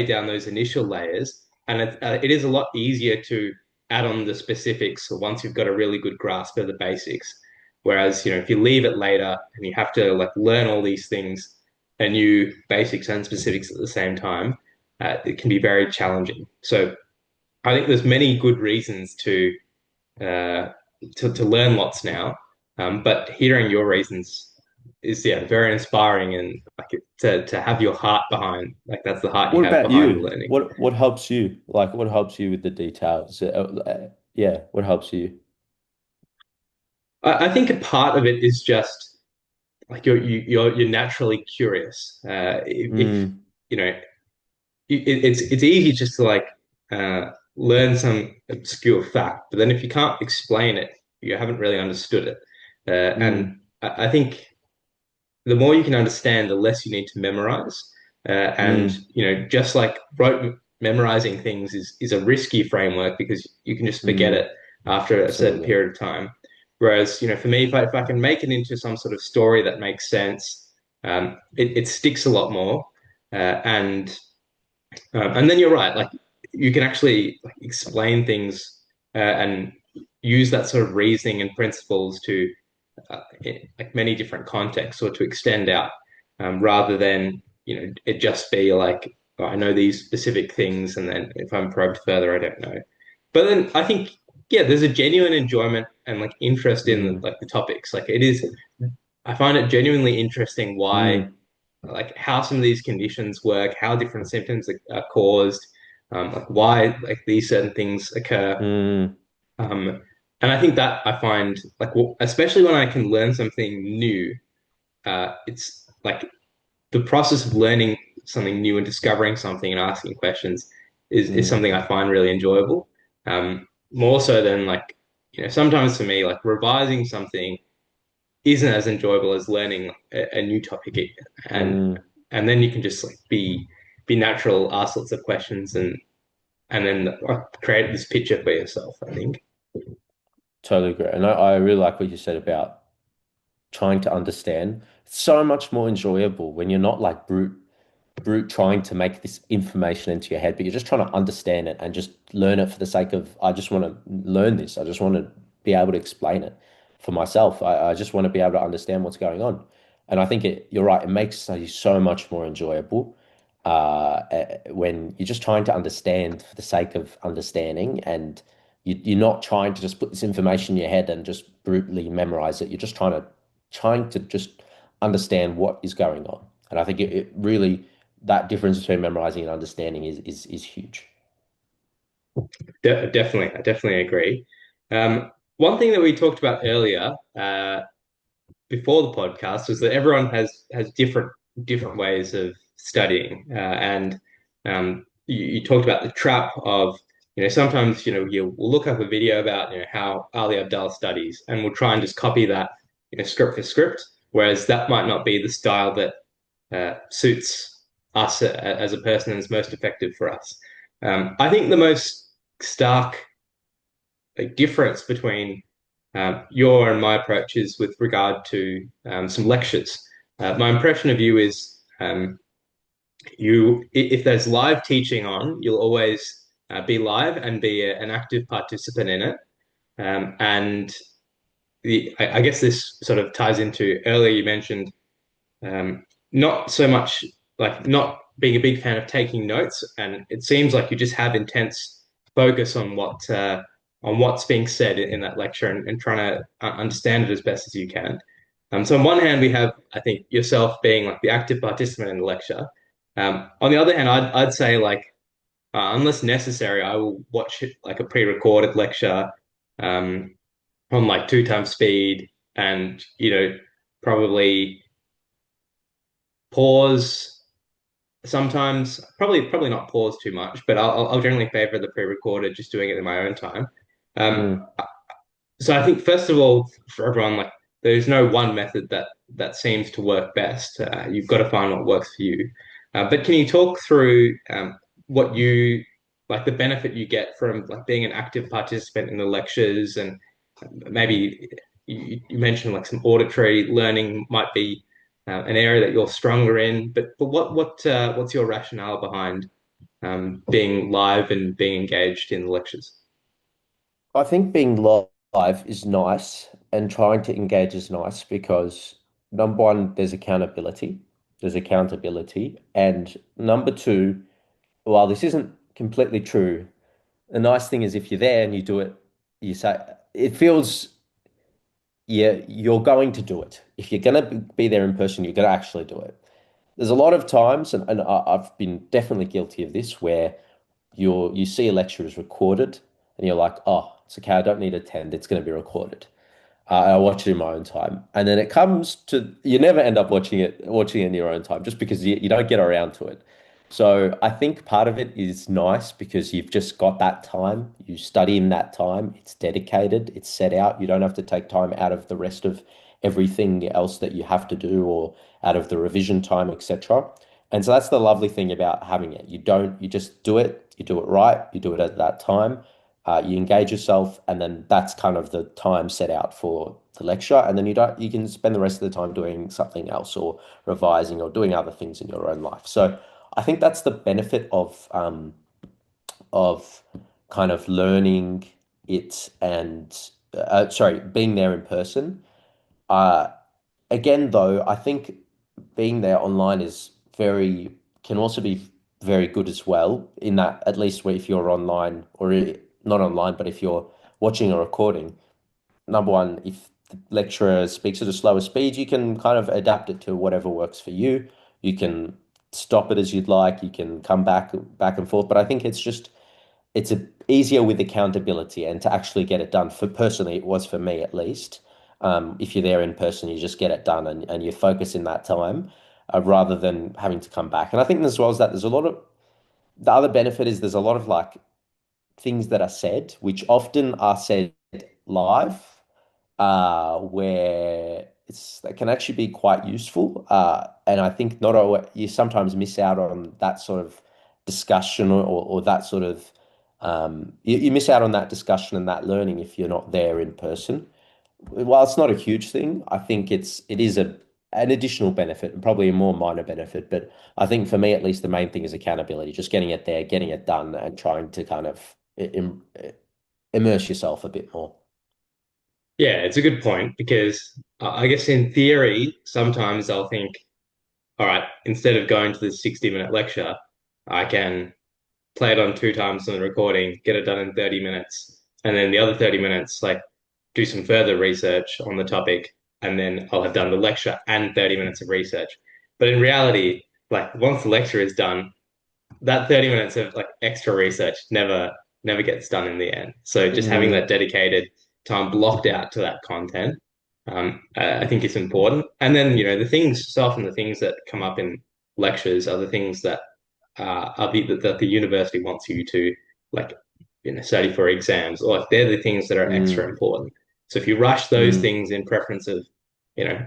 down those initial layers. And it is a lot easier to add on the specifics once you've got a really good grasp of the basics. Whereas, if you leave it later and you have to like learn all these things, new basics and specifics at the same time, it can be very challenging. So I think there's many good reasons uh, to learn lots now, but hearing your reasons is very inspiring and like to have your heart behind like that's the heart you What have about behind you? learning. What helps you? Like, what helps you with the details? Yeah, what helps you? I think a part of it is just like you're naturally curious. If Mm, you know, it's easy just to like learn some obscure fact, but then if you can't explain it, you haven't really understood it. And mm, I think the more you can understand, the less you need to memorize. And mm, just like memorizing things is a risky framework because you can just forget mm, it after a certain absolutely. period of time. Whereas, for me, if I can make it into some sort of story that makes sense, it sticks a lot more. And then you're right, like you can actually like, explain things and use that sort of reasoning and principles to like many different contexts or to extend out rather than it just be like oh, I know these specific things and then if I'm probed further I don't know. But then I think there's a genuine enjoyment and like interest in Mm, like the topics. Like it is I find it genuinely interesting why mm, like how some of these conditions work, how different symptoms are caused, like why like these certain things occur. mm, Um, and I think that I find like especially when I can learn something new, it's like the process of learning something new and discovering something and asking questions is mm, something I find really enjoyable. More so than like, sometimes for me, like revising something isn't as enjoyable as learning a new topic. And mm. and then you can just like be natural, ask lots of questions and then create this picture for yourself, I think. Totally agree. And I really like what you said about trying to understand. It's so much more enjoyable when you're not like brute trying to make this information into your head, but you're just trying to understand it and just learn it for the sake of, I just want to learn this. I just want to be able to explain it for myself. I just want to be able to understand what's going on. And I think you're right, it makes study so much more enjoyable when you're just trying to understand for the sake of understanding and you're not trying to just put this information in your head and just brutally memorize it. You're just trying to just understand what is going on. And I think it really that difference between memorizing and understanding is huge. Definitely, I definitely agree. One thing that we talked about earlier before the podcast was that everyone has different ways of studying, and you talked about the trap of sometimes you'll look up a video about how Ali Abdaal studies, and we'll try and just copy that script for script, whereas that might not be the style that suits us as a person and is most effective for us. I think the most stark like, difference between your and my approaches with regard to some lectures. My impression of you is if there's live teaching on, you'll always be live and be an active participant in it. And I guess this sort of ties into earlier you mentioned not so much like not being a big fan of taking notes, and it seems like you just have intense focus on what's being said in that lecture and trying to understand it as best as you can. So on one hand, we have I think yourself being like the active participant in the lecture. On the other hand, I'd say like unless necessary, I will watch it like a pre-recorded lecture um, on like two times speed and probably pause sometimes probably not pause too much, but I'll generally favor the pre-recorded, just doing it in my own time. Um, Mm. so I think first of all, for everyone, like there's no one method that seems to work best. You've got to find what works for you. But can you talk through what you like the benefit you get from like being an active participant in the lectures and maybe you mentioned like some auditory learning might be an area that you're stronger in, but what's your rationale behind being live and being engaged in the lectures? I think being live is nice and trying to engage is nice because number one, there's accountability. There's accountability. And number two, while this isn't completely true, the nice thing is if you're there and you do it, you say it feels yeah, you're going to do it. If you're going to be there in person, you're going to actually do it. There's a lot of times, and I've been definitely guilty of this, where you see a lecture is recorded and you're like, oh, it's okay, I don't need to attend, it's going to be recorded. I watch it in my own time. And then it comes to you never end up watching it in your own time just because you don't get around to it. So I think part of it is nice because you've just got that time. You study in that time. It's dedicated, it's set out. You don't have to take time out of the rest of everything else that you have to do or out of the revision time, etc. And so that's the lovely thing about having it. You just you do it right, you do it at that time, you engage yourself, and then that's kind of the time set out for the lecture. And then you can spend the rest of the time doing something else or revising or doing other things in your own life. So I think that's the benefit of kind of learning it and sorry, being there in person. Uh, Again, though, I think being there online is very can also be very good as well. In that, at least if you're online or not online, but if you're watching a recording, number one, if the lecturer speaks at a slower speed, you can kind of adapt it to whatever works for you. You can stop it as you'd like. You can come back and forth. But I think it's easier with accountability and to actually get it done. For personally, it was for me at least. If you're there in person, you just get it done and you focus in that time rather than having to come back. And I think as well as that, there's a lot of the other benefit is there's a lot of like things that are said, which often are said live, where that can actually be quite useful. And I think not always, you sometimes miss out on that sort of discussion or that sort of you miss out on that discussion and that learning if you're not there in person. While it's not a huge thing, I think it is an additional benefit and probably a more minor benefit. But I think for me, at least, the main thing is accountability, just getting it there, getting it done, and trying to kind of immerse yourself a bit more. Yeah, it's a good point because I guess in theory, sometimes I'll think, all right, instead of going to the 60-minute lecture, I can play it on two times on the recording, get it done in 30 minutes, and then the other 30 minutes, like do some further research on the topic, and then I'll have done the lecture and 30 minutes of research. But in reality, like once the lecture is done, that 30 minutes of like extra research never gets done in the end. So just having Mm, that dedicated time blocked out to that content, I think is important. And then, the things, so often the things that come up in lectures are the things that that the university wants you to like, study for exams, or like they're the things that are extra mm, important. So if you rush those mm, things in preference of, you know,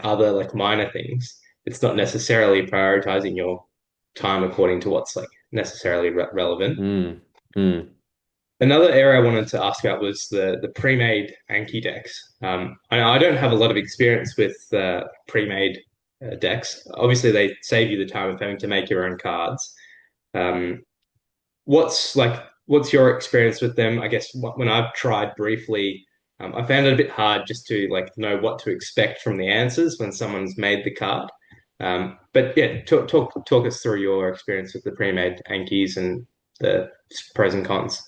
other like minor things, it's not necessarily prioritizing your time according to what's like necessarily relevant. mm, mm. Another area I wanted to ask about was the pre-made Anki decks. I don't have a lot of experience with pre-made decks. Obviously, they save you the time of having to make your own cards. Um, what's your experience with them? I guess when I've tried briefly, I found it a bit hard just to like know what to expect from the answers when someone's made the card. But yeah, talk us through your experience with the pre-made Ankis and the pros and cons.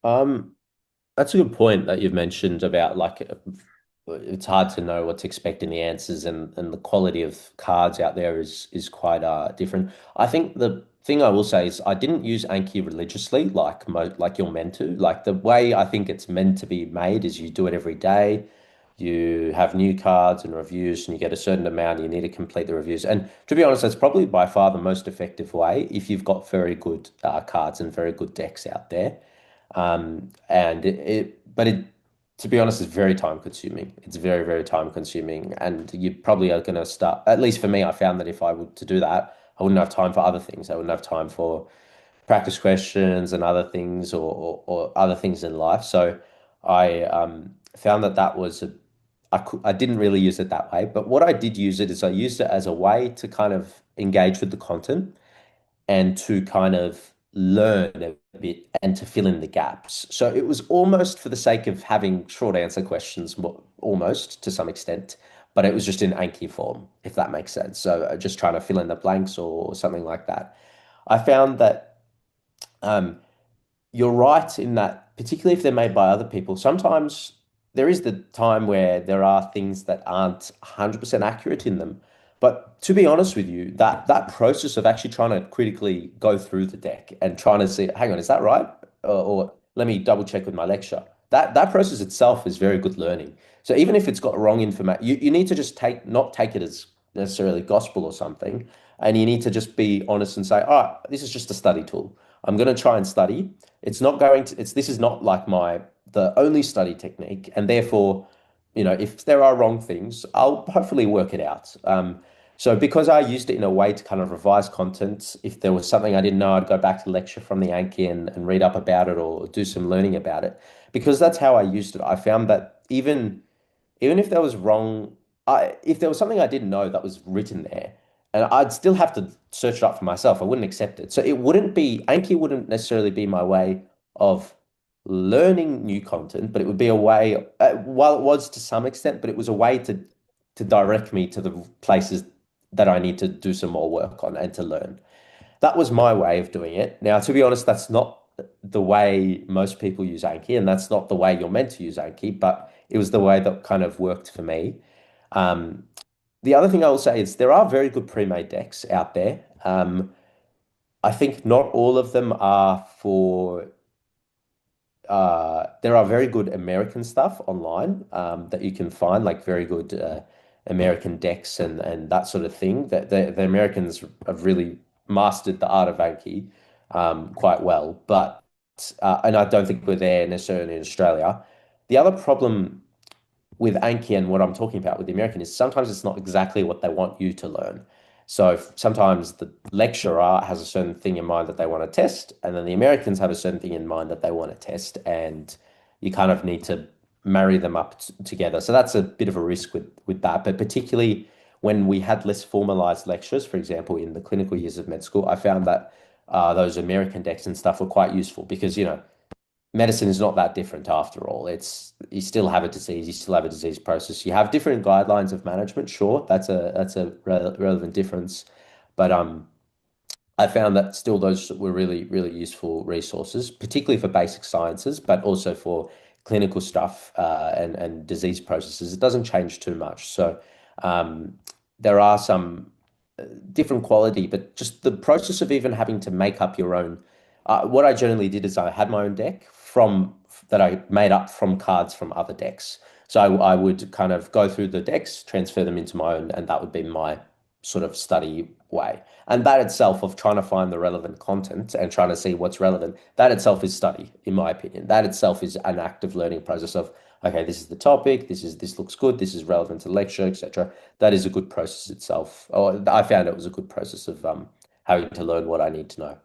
Um, That's a good point that you've mentioned about it's hard to know what to expect in the answers and the quality of cards out there is quite different. I think the thing I will say is I didn't use Anki religiously like you're meant to. Like the way I think it's meant to be made is you do it every day. You have new cards and reviews, and you get a certain amount. You need to complete the reviews. And to be honest, that's probably by far the most effective way if you've got very good cards and very good decks out there. And but to be honest, it's very time consuming. It's very, very time consuming. And you probably are going to start, at least for me, I found that if I were to do that, I wouldn't have time for other things. I wouldn't have time for practice questions and other things or other things in life. So I found that I didn't really use it that way. But what I did use it is I used it as a way to kind of engage with the content and to kind of learn a bit and to fill in the gaps. So it was almost for the sake of having short answer questions, almost to some extent. but it was just in Anki form, if that makes sense. So just trying to fill in the blanks or something like that. I found that um, you're right in that, particularly if they're made by other people, sometimes there is the time where there are things that aren't 100% accurate in them. But to be honest with you, that process of actually trying to critically go through the deck and trying to see, hang on, is that right? Or let me double check with my lecture. That process itself is very good learning. So even if it's got wrong information, you need to just not take it as necessarily gospel or something. And you need to just be honest and say, all right, this is just a study tool. I'm going to try and study. It's not going to, this is not like the only study technique. And therefore, if there are wrong things, I'll hopefully work it out. So because I used it in a way to kind of revise content, if there was something I didn't know, I'd go back to the lecture from the Anki and read up about it or do some learning about it. Because that's how I used it. I found that even if there was wrong, if there was something I didn't know that was written there, and I'd still have to search it up for myself, I wouldn't accept it. So it wouldn't be, Anki wouldn't necessarily be my way of learning new content, but it would be a way, while it was to some extent, but it was a way to direct me to the places that I need to do some more work on and to learn. That was my way of doing it. Now, to be honest, that's not the way most people use Anki, and that's not the way you're meant to use Anki, but it was the way that kind of worked for me. Um, the other thing I will say is there are very good pre-made decks out there. I think not all of them are for there are very good American stuff online that you can find, like very good American decks and that sort of thing. That the Americans have really mastered the art of Anki quite well, but and I don't think we're there necessarily in Australia. The other problem with Anki and what I'm talking about with the American is sometimes it's not exactly what they want you to learn. So sometimes the lecturer has a certain thing in mind that they want to test, and then the Americans have a certain thing in mind that they want to test, and you kind of need to marry them up together. So that's a bit of a risk with that. But particularly when we had less formalized lectures, for example, in the clinical years of med school, I found that those American decks and stuff were quite useful because, medicine is not that different after all. It's you still have a disease, you still have a disease process. You have different guidelines of management, sure, that's a relevant difference, but I found that still those were really, really useful resources, particularly for basic sciences, but also for clinical stuff and disease processes. It doesn't change too much. So um, there are some different quality, but just the process of even having to make up your own. What I generally did is I had my own deck from that I made up from cards from other decks. So I would kind of go through the decks, transfer them into my own, and that would be my sort of study way. And that itself of trying to find the relevant content and trying to see what's relevant, that itself is study, in my opinion. That itself is an active learning process of, okay, this is the topic, this looks good, this is relevant to the lecture, etc. That is a good process itself. Or I found it was a good process of having to learn what I need to know.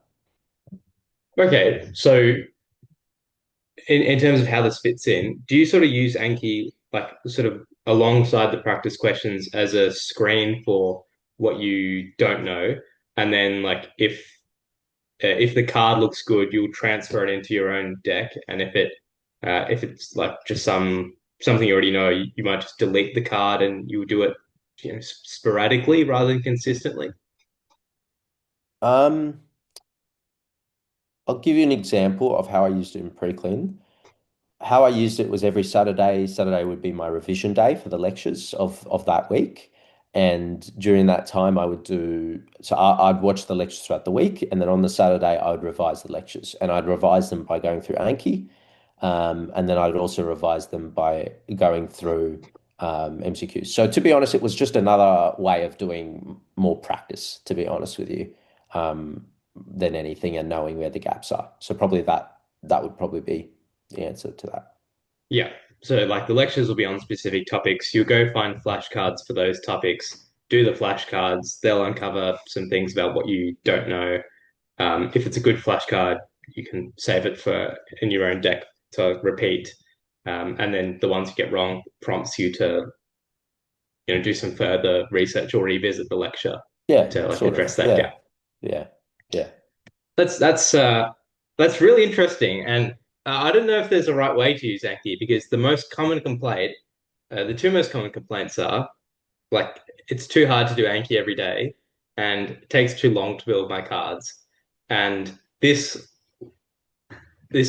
Okay, so in terms of how this fits in, do you sort of use Anki like sort of alongside the practice questions as a screen for what you don't know, and then like if the card looks good, you'll transfer it into your own deck, and if it's like just something you already know, you might just delete the card and you'll do it, sporadically rather than consistently. Um, I'll give you an example of how I used it in pre-clean. How I used it was every Saturday. Saturday would be my revision day for the lectures of that week. And during that time, I would I'd watch the lectures throughout the week. And then on the Saturday, I would revise the lectures. And I'd revise them by going through Anki. And then I'd also revise them by going through MCQs. So to be honest, it was just another way of doing more practice, to be honest with you, than anything and knowing where the gaps are. So probably that would probably be the answer to that. Yeah. So like the lectures will be on specific topics. You'll go find flashcards for those topics, do the flashcards. They'll uncover some things about what you don't know. If it's a good flashcard, you can save it for in your own deck to repeat. And then the ones you get wrong prompts you to, do some further research or revisit the lecture Yeah, to like sort of. address that Yeah. gap. Yeah. Yeah. That's that's uh that's really interesting. And I don't know if there's a right way to use Anki because the two most common complaints are like it's too hard to do Anki every day, and it takes too long to build my cards. And this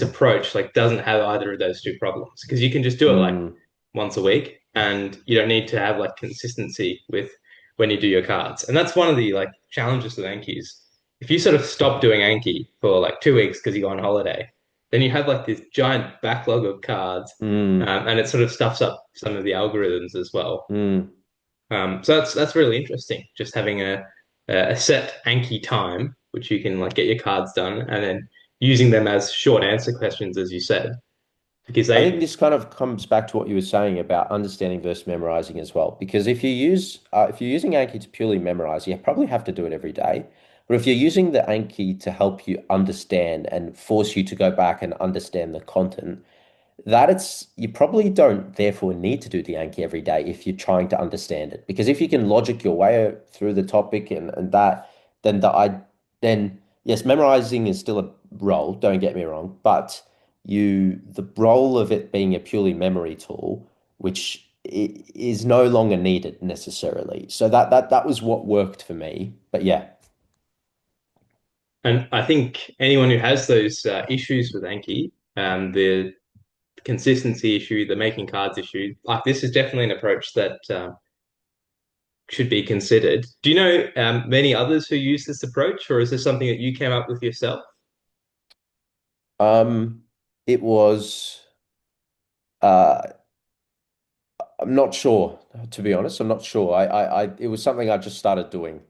approach like doesn't have either of those two problems because you can just do it like Mm, once a week, and you don't need to have like consistency with when you do your cards. And that's one of the like challenges with Anki's. If you sort of stop doing Anki for like 2 weeks because you go on holiday, then you have like this giant backlog of cards, mm, and it sort of stuffs up some of the algorithms as well. mm. So that's really interesting. Just having a set Anki time, which you can like get your cards done, and then using them as short answer questions, as you said, because I think they this kind of comes back to what you were saying about understanding versus memorizing as well. Because if you're using Anki to purely memorize, you probably have to do it every day. But if you're using the Anki to help you understand and force you to go back and understand the content, that it's you probably don't therefore need to do the Anki every day if you're trying to understand it. Because if you can logic your way through the topic and that, then then yes, memorizing is still a role, don't get me wrong, but the role of it being a purely memory tool, which is no longer needed necessarily. So that was what worked for me. But yeah. and I think anyone who has those issues with Anki, the consistency issue, the making cards issue, like this is definitely an approach that should be considered. Do you know many others who use this approach, or is this something that you came up with yourself? Um, it was uh I'm not sure, to be honest. I'm not sure. It was something I just started doing.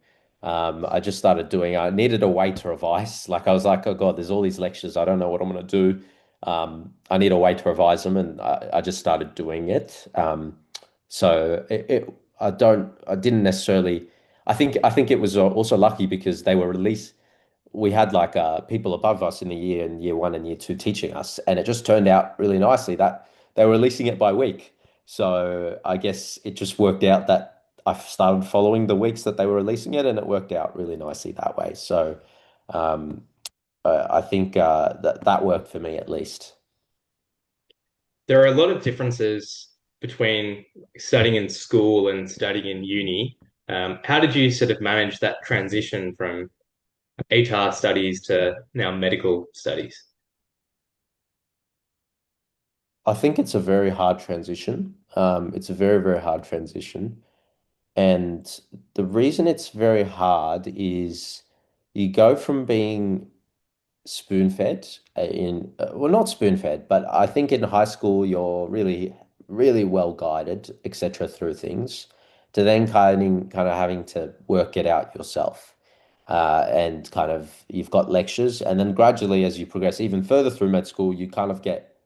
I just started doing. I needed a way to revise. Like I was like, oh God, there's all these lectures. I don't know what I'm going to do. I need a way to revise them, and I just started doing it. So I didn't necessarily. I think it was also lucky because they were released. We had like people above us in the year in year one and year two teaching us, and it just turned out really nicely that they were releasing it by week. So I guess it just worked out that I started following the weeks that they were releasing it, and it worked out really nicely that way. So um, I think that worked for me at least. There are a lot of differences between studying in school and studying in uni. How did you sort of manage that transition from ATAR studies to now medical studies? I think it's a very hard transition. It's a very, very hard transition. And the reason it's very hard is you go from being spoon-fed well, not spoon-fed, but I think in high school you're really, really well guided, etc., through things, to then kind of having to work it out yourself. And kind of you've got lectures, and then gradually as you progress even further through med school, you kind of get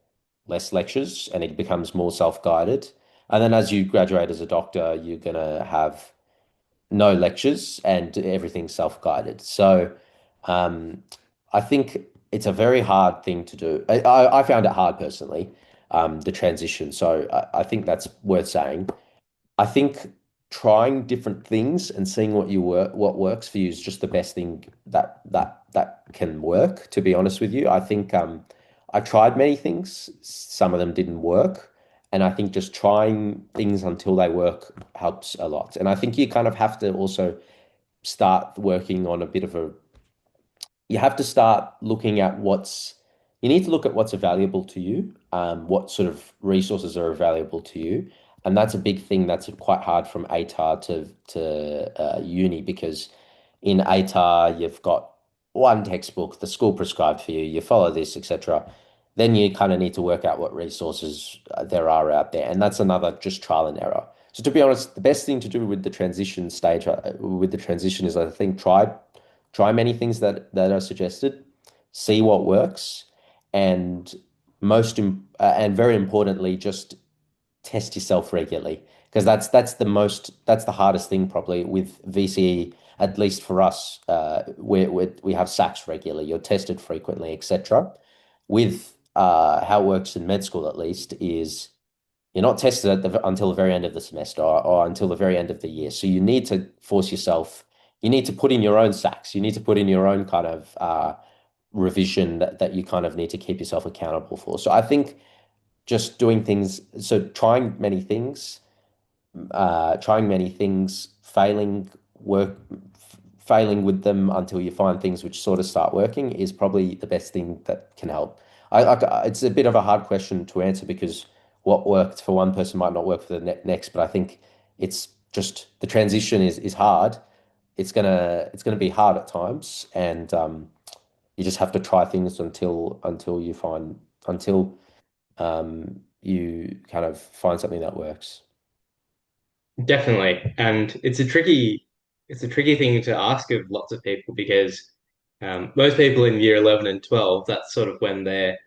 less lectures and it becomes more self-guided. And then as you graduate as a doctor, you're gonna have no lectures and everything's self-guided. So um, I think it's a very hard thing to do. I found it hard personally, the transition. So I think that's worth saying. I think trying different things and seeing what works for you is just the best thing that can work, to be honest with you. I think I tried many things, some of them didn't work. And I think just trying things until they work helps a lot. And I think you kind of have to also start working on a bit of a you have to start looking at you need to look at what's valuable to you, what sort of resources are valuable to you. And that's a big thing that's quite hard from ATAR to uni because in ATAR, you've got one textbook, the school prescribed for you, you follow this, etc. Then you kind of need to work out what resources there are out there. And that's another just trial and error. So to be honest, the best thing to do with the transition stage, with the transition is I think try many things that are suggested, see what works, and and very importantly, just test yourself regularly because that's the hardest thing probably with VCE, at least for us. We have SACs regularly, you're tested frequently, etc. With how it works in med school, at least, is you're not tested until the very end of the semester or until the very end of the year. So you need to force yourself. You need to put in your own sacks. You need to put in your own kind of revision that you kind of need to keep yourself accountable for. So I think just doing things, so trying many things, trying many things, work, failing with them until you find things which sort of start working is probably the best thing that can help. It's a bit of a hard question to answer because what worked for one person might not work for the next, but I think it's just the transition is hard. It's gonna be hard at times, and you just have to try things until you kind of find something that works. Definitely. And it's a tricky thing to ask of lots of people because most people in year 11 and 12, that's sort of when they're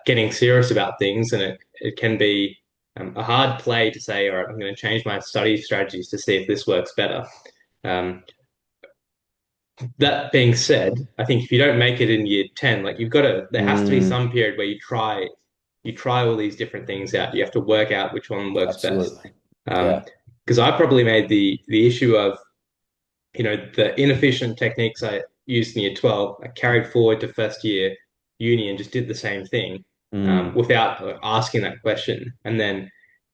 getting serious about things. And it can be a hard play to say, all right, I'm going to change my study strategies to see if this works better. Um, that being said, I think if you don't make it in year 10, like there has to be Mm, some period where you try all these different things out. You have to work out which one works best. absolutely. Um, Yeah. because I probably made the issue of, the inefficient techniques I used in year 12, I carried forward to first year uni and just did the same thing Mm, without asking that question. And then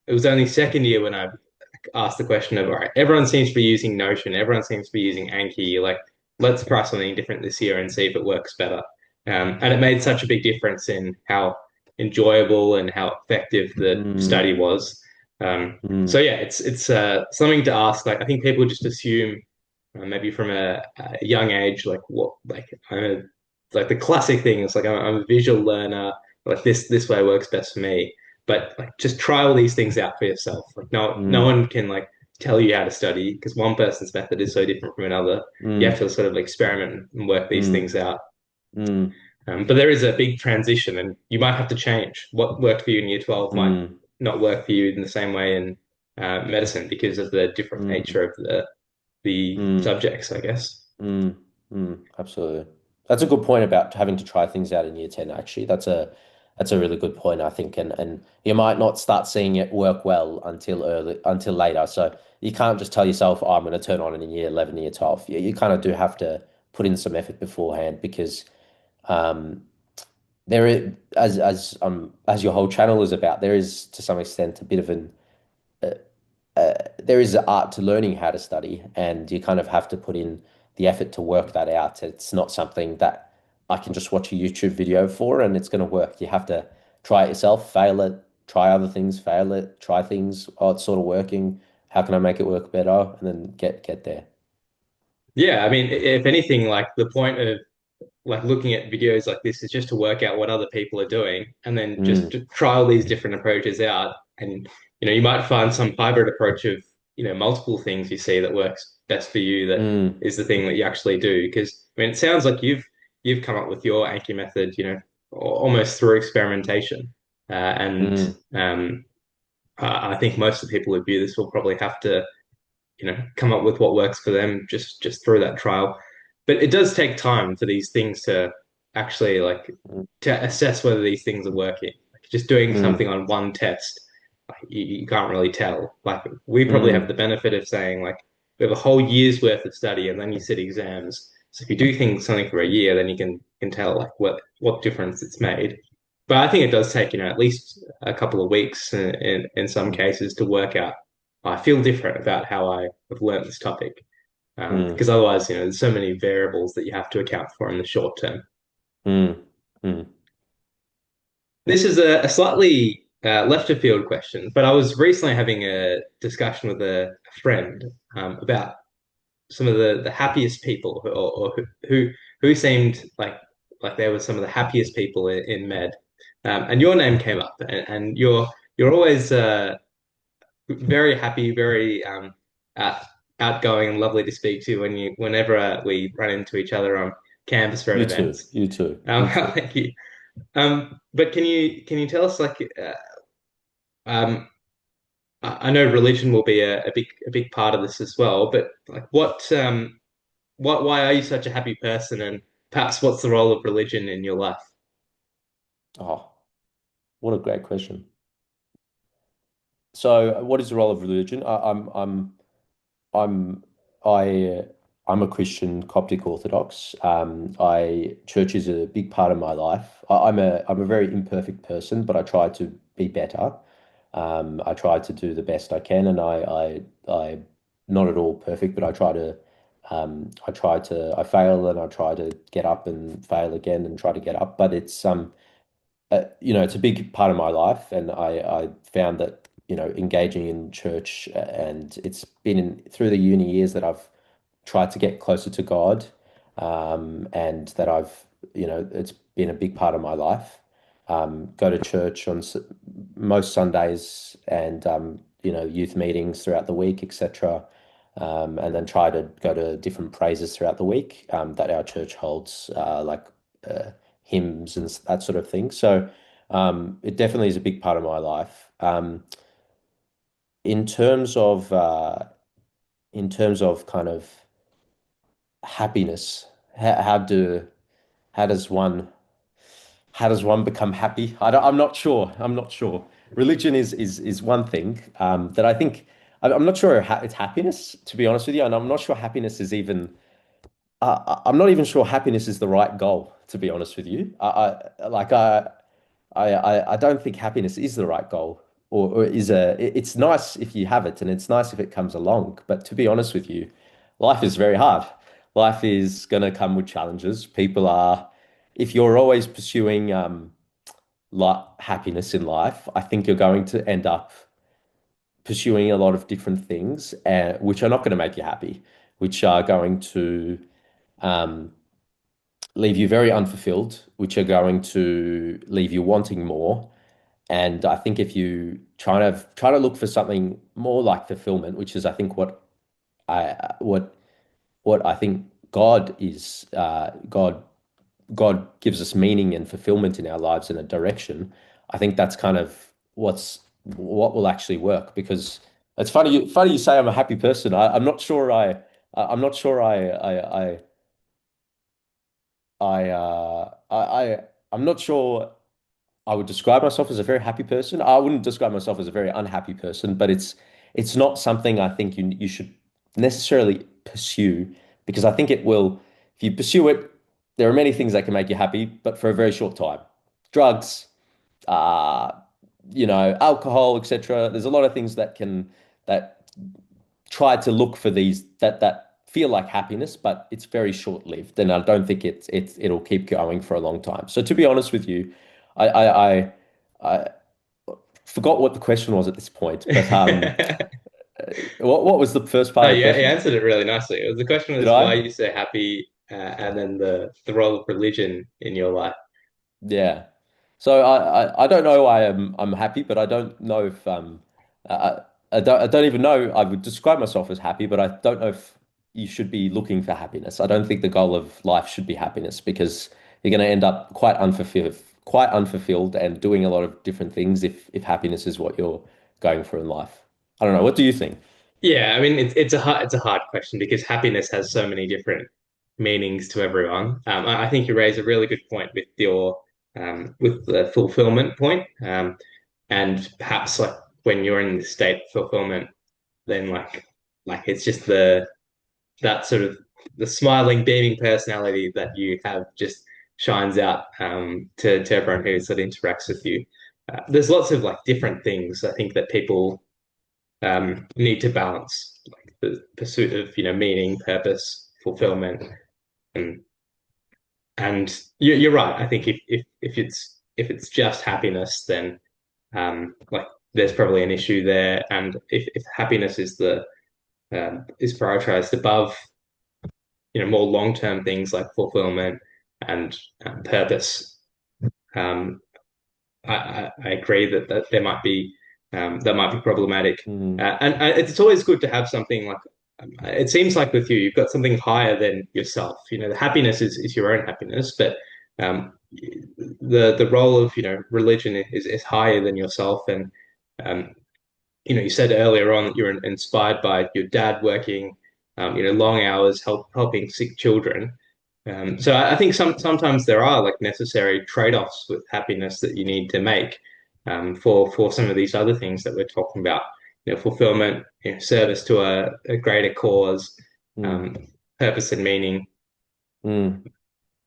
it was only second year when I ask the question of, all right, everyone seems to be using Notion, everyone seems to be using Anki. Like, let's try something different this year and see if it works better. And it made such a big difference in how enjoyable and how effective the mm, study was. So mm, yeah, it's something to ask. Like, I think people just assume maybe from a young age, like what, like like the classic thing is like I'm a visual learner. Like this way works best for me. But like just try all these things out for yourself. Like no mm, one can like tell you how to study because one person's method is so different from another. You have mm, to sort of experiment and work these mm, things out. mm, But there is a big transition, and you might have to change. What worked for you in year 12 might mm, not work for you in the same way in medicine because of the different mm, nature of the mm, subjects, I guess. mm, absolutely. That's a good point about having to try things out in year 10, actually. That's a really good point, I think. And you might not start seeing it work well until later. So you can't just tell yourself, oh, I'm going to turn on in year 11, year 12. You kind of do have to put in some effort beforehand because um, there is, as your whole channel is about, there is to some extent a bit of there is an art to learning how to study, and you kind of have to put in the effort to work that out. It's not something that I can just watch a YouTube video for and it's going to work. You have to try it yourself, fail it, try other things, fail it, try things. Oh, it's sort of working. How can I make it work better? And then get there. Yeah, I mean, if anything, like the point of like looking at videos like this is just to work out what other people are doing and then just Mm, to try all these different approaches out. And you might find some hybrid approach of, multiple things you see that works best for you that mm, is the thing that you actually do. Because I mean, it sounds like you've come up with your Anki method, almost through experimentation. And mm, I think most of the people who view this will probably have to come up with what works for them just through that trial. But it does take time for these things to actually like mm, to assess whether these things are working. Like just doing something mm, on one test, like, you can't really tell. Like we probably have mm, the benefit of saying like we have a whole year's worth of study and then you sit exams. So if you do something for a year, then you can tell like what difference it's made. But I think it does take, at least a couple of weeks in some cases to work out I feel different about how I have learned this topic. mm, Because otherwise, there's so many variables that you have to account for in the short term. mm, mm, This is a slightly left of field question, but I was recently having a discussion with a friend about some of the happiest people or who seemed like they were some of the happiest people in med. And your name came up, and you're always very happy, very uh, outgoing and lovely to speak to whenever we run into each other on campus or at You too. events. You too. You too. Thank you. But can you tell us like um, I know religion will be a big part of this as well, but like what why are you such a happy person, and perhaps what's the role of religion in your life? Oh, what a great question. So, what is the role of religion? I'm I I'm a Christian Coptic Orthodox. I church is a big part of my life. I'm a very imperfect person, but I try to be better. I try to do the best I can, and I not at all perfect, but I fail and I try to get up and fail again and try to get up. But it's a big part of my life, and I found that, engaging in church, and it's been through the uni years that I've tried to get closer to God, and that it's been a big part of my life. Go to church on most Sundays, and youth meetings throughout the week, etc. And then try to go to different praises throughout the week that our church holds, like uh, hymns and that sort of thing. So it definitely is a big part of my life. In terms of kind of happiness, how, how do how does one become happy? I'm not sure. I'm not sure. Religion is one thing that I think I'm not sure it's happiness, to be honest with you, and I'm not sure happiness is even. I'm not even sure happiness is the right goal, to be honest with you. I don't think happiness is the right goal, or it's nice if you have it, and it's nice if it comes along. But to be honest with you, life is very hard. Life is going to come with challenges. If you're always pursuing happiness in life, I think you're going to end up pursuing a lot of different things, which are not going to make you happy, which are going to um, leave you very unfulfilled, which are going to leave you wanting more. And I think if you try to look for something more like fulfillment, which is I think I what I think God is, God gives us meaning and fulfillment in our lives in a direction. I think that's kind of what will actually work, because it's funny you say I'm a happy person. I'm not sure I'm not sure I'm not sure I would describe myself as a very happy person. I wouldn't describe myself as a very unhappy person, but it's not something I think you should necessarily pursue, because I think it will, if you pursue it, there are many things that can make you happy, but for a very short time. Drugs, uh, alcohol, etc. There's a lot of things that try to look for these that feel like happiness, but it's very short-lived, and I don't think it'll keep going for a long time. So to be honest with you, I I I, I forgot what the question was at this point, but what was the first part No, of the you question? answered it really nicely. The question Did was why I? you're so happy, and then the role of religion in your life. Yeah. So I don't know why I'm happy, but I don't know if I, I don't even know I would describe myself as happy, but I don't know if you should be looking for happiness. I don't think the goal of life should be happiness, because you're going to end up quite unfulfilled and doing a lot of different things if happiness is what you're going for in life. I don't know. What do you think? Yeah, I mean it's a hard question because happiness has so many different meanings to everyone. I think you raise a really good point with your with the fulfillment point, and perhaps like when you're in the state of fulfillment, then like it's just that sort of the smiling, beaming personality that you have just shines out to everyone who sort of interacts with you. There's lots of like different things I think that people need to balance, like the pursuit of meaning, purpose, fulfillment, and you're right. I think if it's just happiness, then like there's probably an issue there. And if happiness is prioritized above more long-term things like fulfillment and purpose, um, I agree that that might be problematic. Mm, And it's always good to have something like it seems like with you, you've got something higher than yourself. The happiness is your own happiness, but the role of religion is higher than yourself. And um, you said earlier on that you're inspired by your dad working, long hours helping sick children. So I think sometimes there are like necessary trade-offs with happiness that you need to make for some of these other things that we're talking about. Fulfillment, service to a greater cause, mm, um, purpose and meaning. mm,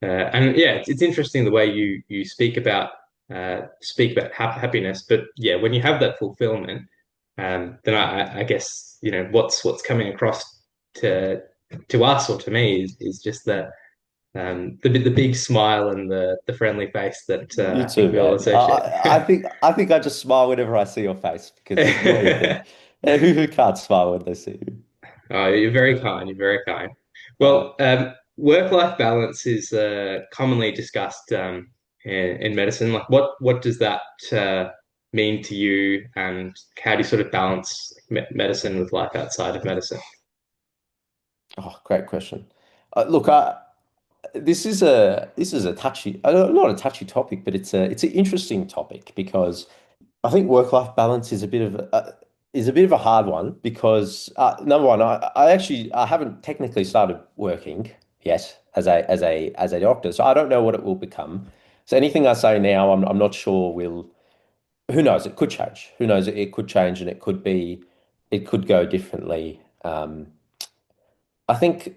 And yeah, it's interesting the way you speak about. speak about happiness, but yeah, when you have that fulfillment, then I guess what's coming across to us or to me is just that the big smile and the friendly face that You I think too, we all man. associate. I think I just smile whenever I see your face because what do you think? Who can't smile when they see you? Oh, you're very kind. You're very kind. Uh, Well, work-life balance is commonly discussed in medicine. Like, what does that mean to you, and how do you sort of balance medicine with life outside of medicine? oh, great question. Look, this is a touchy, not a touchy topic, but it's an interesting topic because I think work-life balance is a bit of a hard one because number one, I haven't technically started working yet as a doctor, so I don't know what it will become. So anything I say now, I'm not sure will. Who knows? It could change. Who knows? It could change, and it could go differently. I think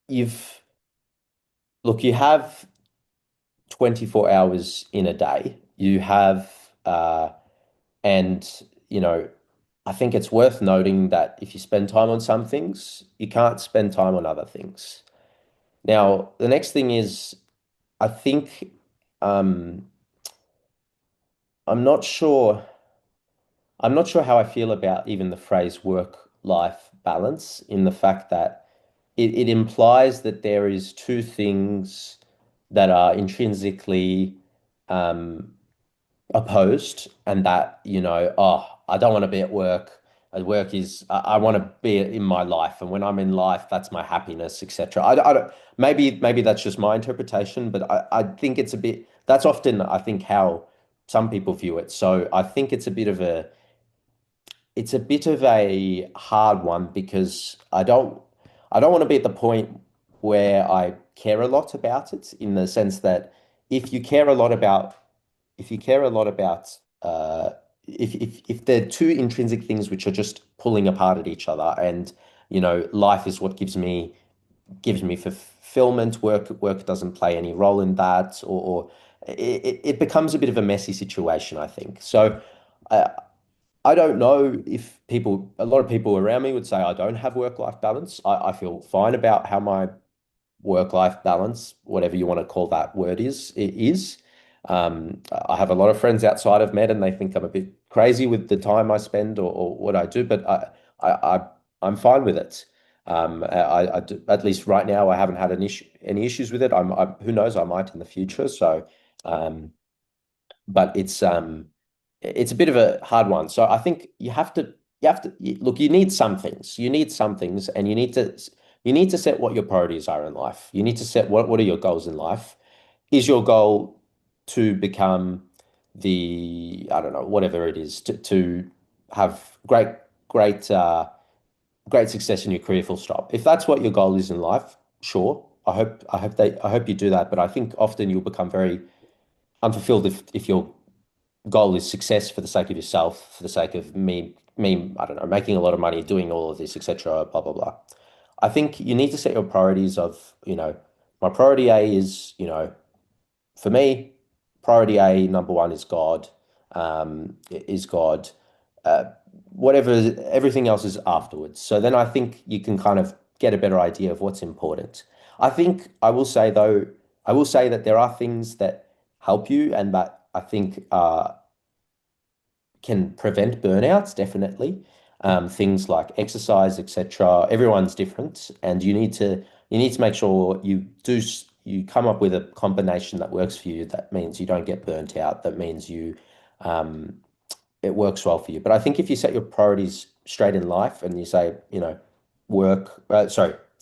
you've look, you have 24 hours in a day. You have, and you know, I think it's worth noting that if you spend time on some things, you can't spend time on other things. Now, the next thing is, I think, um, I'm not sure. I'm not sure how I feel about even the phrase work-life balance in the fact that it implies that there is two things that are intrinsically um, opposed and that, oh, I don't want to be at work. Work is, I want to be in my life. And when I'm in life, that's my happiness, etc. I don't, maybe that's just my interpretation, but I think it's a bit, that's often, I think, how some people view it. So I think it's a bit of a hard one because I don't want to be at the point where I care a lot about it in the sense that if you care a lot about if you care a lot about if they're two intrinsic things which are just pulling apart at each other and life is what gives me fulfillment, work doesn't play any role in that, or it becomes a bit of a messy situation, I think. So uh, I don't know if a lot of people around me would say I don't have work-life balance. I feel fine about how my work-life balance, whatever you want to call that word is. I have a lot of friends outside of med and they think I'm a bit crazy with the time I spend or what I do, but I'm fine with it. At least right now, I haven't had any issues with it. Who knows, I might in the future. So, um, but it's a bit of a hard one. So I think look, you need some things, and you need to set what your priorities are in life. You need to set what are your goals in life. Is your goal to become I don't know, whatever it is, to have great, great success in your career, full stop. If that's what your goal is in life, sure. I hope you do that. But I think often you'll become very unfulfilled if your goal is success for the sake of yourself, for the sake of I don't know, making a lot of money, doing all of this, etc., blah, blah, blah. I think you need to set your priorities of, my priority A is, for me, priority A, number one is God, is God. Uh, whatever, everything else is afterwards. So then I think you can kind of get a better idea of what's important. I think I will say that there are things that help you and that I think can prevent burnouts, definitely. Things like exercise, etc. Everyone's different, and you need to make sure you come up with a combination that works for you. That means you don't get burnt out. That means um, it works well for you. But I think if you set your priorities straight in life and you say,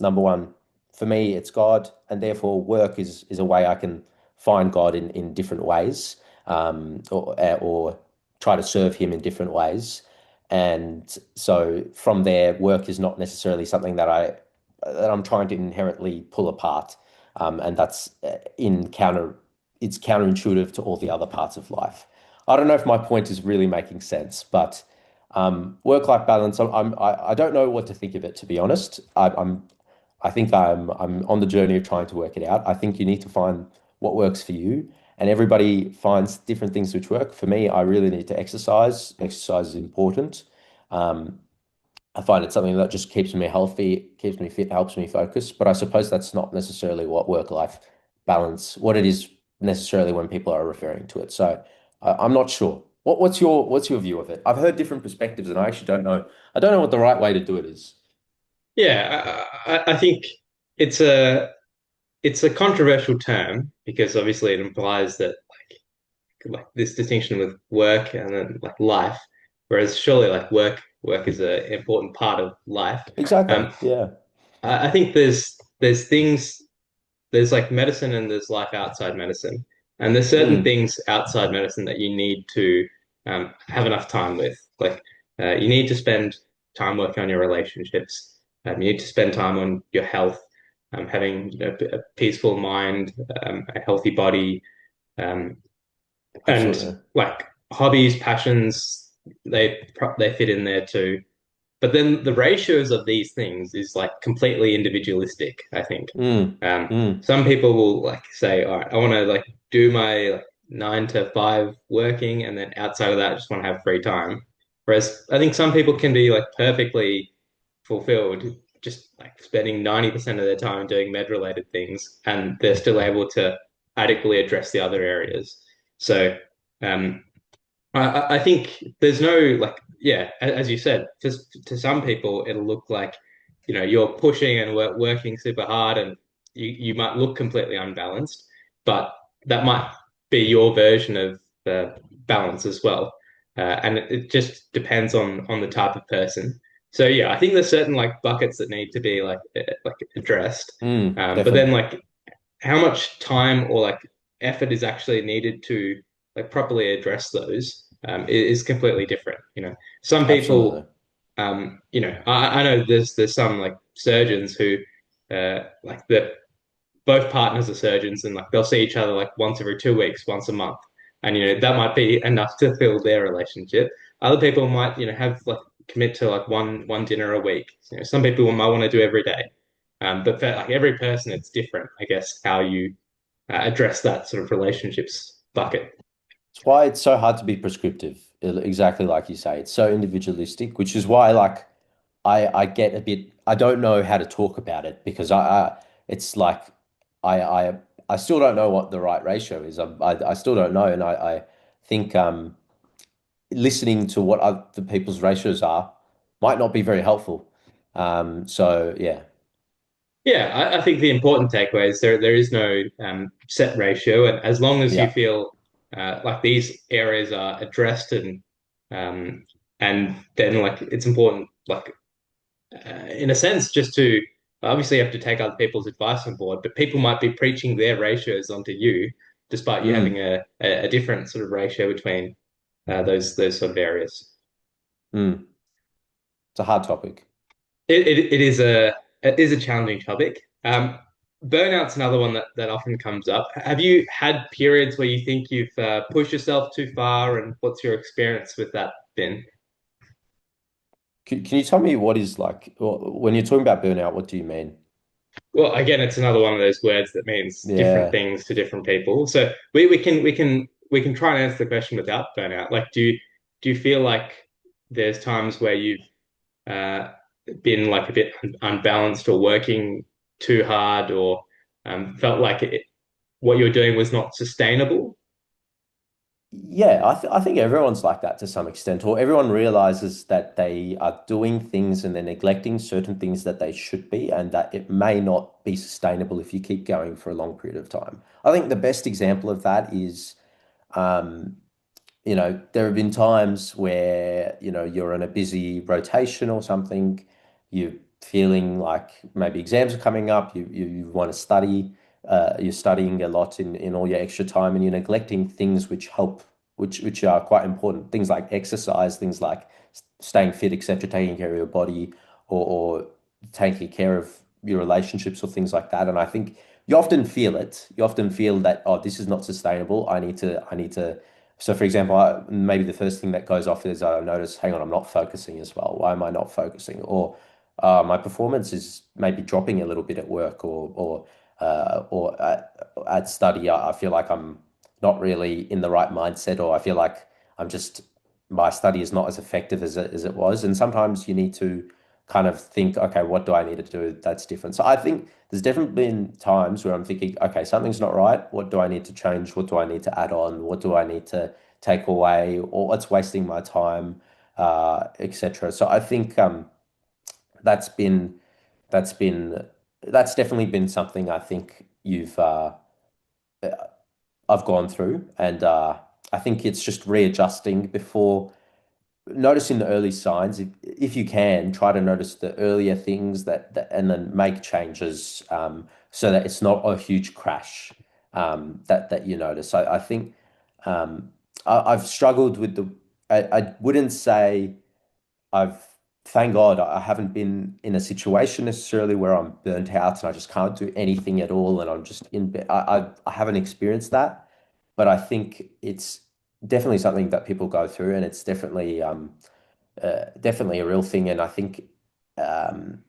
number one, for me, it's God, and therefore work is a way I can find God in different ways, or try to serve Him in different ways. And so from there, work is not necessarily something that I'm trying to inherently pull apart, and that's it's counterintuitive to all the other parts of life. I don't know if my point is really making sense, but work-life balance, I don't know what to think of it, to be honest. I think I'm on the journey of trying to work it out. I think you need to find what works for you. and everybody finds different things which work. For me, I really need to exercise. Exercise is important. Um, I find it's something that just keeps me healthy, keeps me fit, helps me focus. But I suppose that's not necessarily what work-life balance, what it is necessarily when people are referring to it. So I'm not sure. What's your view of it? I've heard different perspectives, and I actually don't know. I don't know what the right way to do it is. Yeah, I think it's a controversial term because obviously it implies that like this distinction with work and then like life, whereas surely like work is an important part of life. Exactly. Um, Yeah. I think there's things there's like medicine and there's life outside medicine, and there's certain Mm, things outside medicine that you need to have enough time with. Like you need to spend time working on your relationships. You need to spend time on your health, having a peaceful mind, a healthy body, um, and absolutely. like hobbies, passions, they fit in there too. But then the ratios of these things is like completely individualistic, I think. Mm, mm, Some people will like say, all right, I want to like do my like 9 to 5 working, and then outside of that, I just want to have free time. Whereas I think some people can be like perfectly fulfilled, just like spending 90% of their time doing med related things, and they're still able to adequately address the other areas. So, um, I think there's no like yeah, as you said, just to some people it'll look like you're pushing and working super hard, and you might look completely unbalanced, but that might be your version of balance as well, and it just depends on the type of person. So yeah, I think there's certain like buckets that need to be like addressed, but then definitely. like how much time or like effort is actually needed to like properly address those is completely different. Some Absolutely. people, I know there's some like surgeons who like the both partners are surgeons and like they'll see each other like once every 2 weeks, once a month, and that might be enough to fill their relationship. Other people might have like commit to like one dinner a week. Some people might want to do every day. But for like every person, it's different, I guess, how you address that sort of relationships bucket. It's why it's so hard to be prescriptive. Exactly like you say, it's so individualistic, which is why like I get a bit I don't know how to talk about it because I it's like I I I still don't know what the right ratio is. I still don't know, and I think listening to what other people's ratios are might not be very helpful. So yeah, Yeah, I think the important takeaway is there is no set ratio, and as long as you yeah, feel like these areas are addressed um, and then like it's important, like in a sense, just to obviously you have to take other people's advice on board, but people might be preaching their ratios onto you, despite you having mm, a different sort of ratio between those sort of areas. mm. It's a hard topic. It is a challenging topic. Burnout's another one that often comes up. Have you had periods where you think you've pushed yourself too far, and what's your experience with that been? Can you tell me what is like when you're talking about burnout, what do you mean? Well, again, it's another one of those words that means different Yeah. things to different people. So we can try and answer the question without burnout. Like, do you feel like there's times where you've uh, been like a bit unbalanced or working too hard or felt like what you're doing was not sustainable? Yeah, I think everyone's like that to some extent, or everyone realizes that they are doing things and they're neglecting certain things that they should be, and that it may not be sustainable if you keep going for a long period of time. I think the best example of that is um, there have been times where, you're in a busy rotation or something, you're feeling like maybe exams are coming up, you want to study, you're studying a lot in all your extra time and you're neglecting things which help, which are quite important, things like exercise, things like staying fit, etc., taking care of your body or taking care of your relationships or things like that. And I think you often feel it. You often feel that, oh, this is not sustainable. I need to so, for example, maybe the first thing that goes off is I notice, hang on, I'm not focusing as well. Why am I not focusing? Or my performance is maybe dropping a little bit at work, or at study. I feel like I'm not really in the right mindset, or I feel like I'm just my study is not as effective as it was. And sometimes you need to kind of think, okay, what do I need to do that's different? So I think there's definitely been times where I'm thinking, okay, something's not right. What do I need to change? What do I need to add on? What do I need to take away? Or what's wasting my time, etc. So I think that's been that's been that's definitely been something I think you've I've gone through, and I think it's just readjusting before noticing the early signs. If you can, try to notice the earlier things that and then make changes so that it's not a huge crash that you notice. I think um, I've struggled with I wouldn't say I've, thank God, I haven't been in a situation necessarily where I'm burnt out and I just can't do anything at all and I'm just in bed. I haven't experienced that, but I think it's definitely something that people go through, and it's definitely a real thing. And I think um,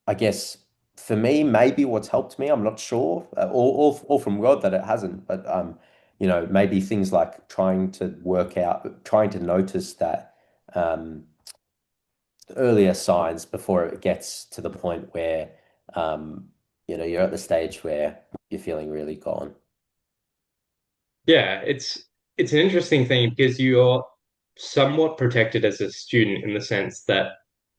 I guess for me, maybe what's helped me, I'm not sure, all from God that it hasn't, but maybe things like trying to work out, trying to notice that. Um, earlier signs before it gets to the point where um, you're at the stage where you're feeling really gone. Yeah, it's an interesting thing because you're somewhat protected as a student in the sense that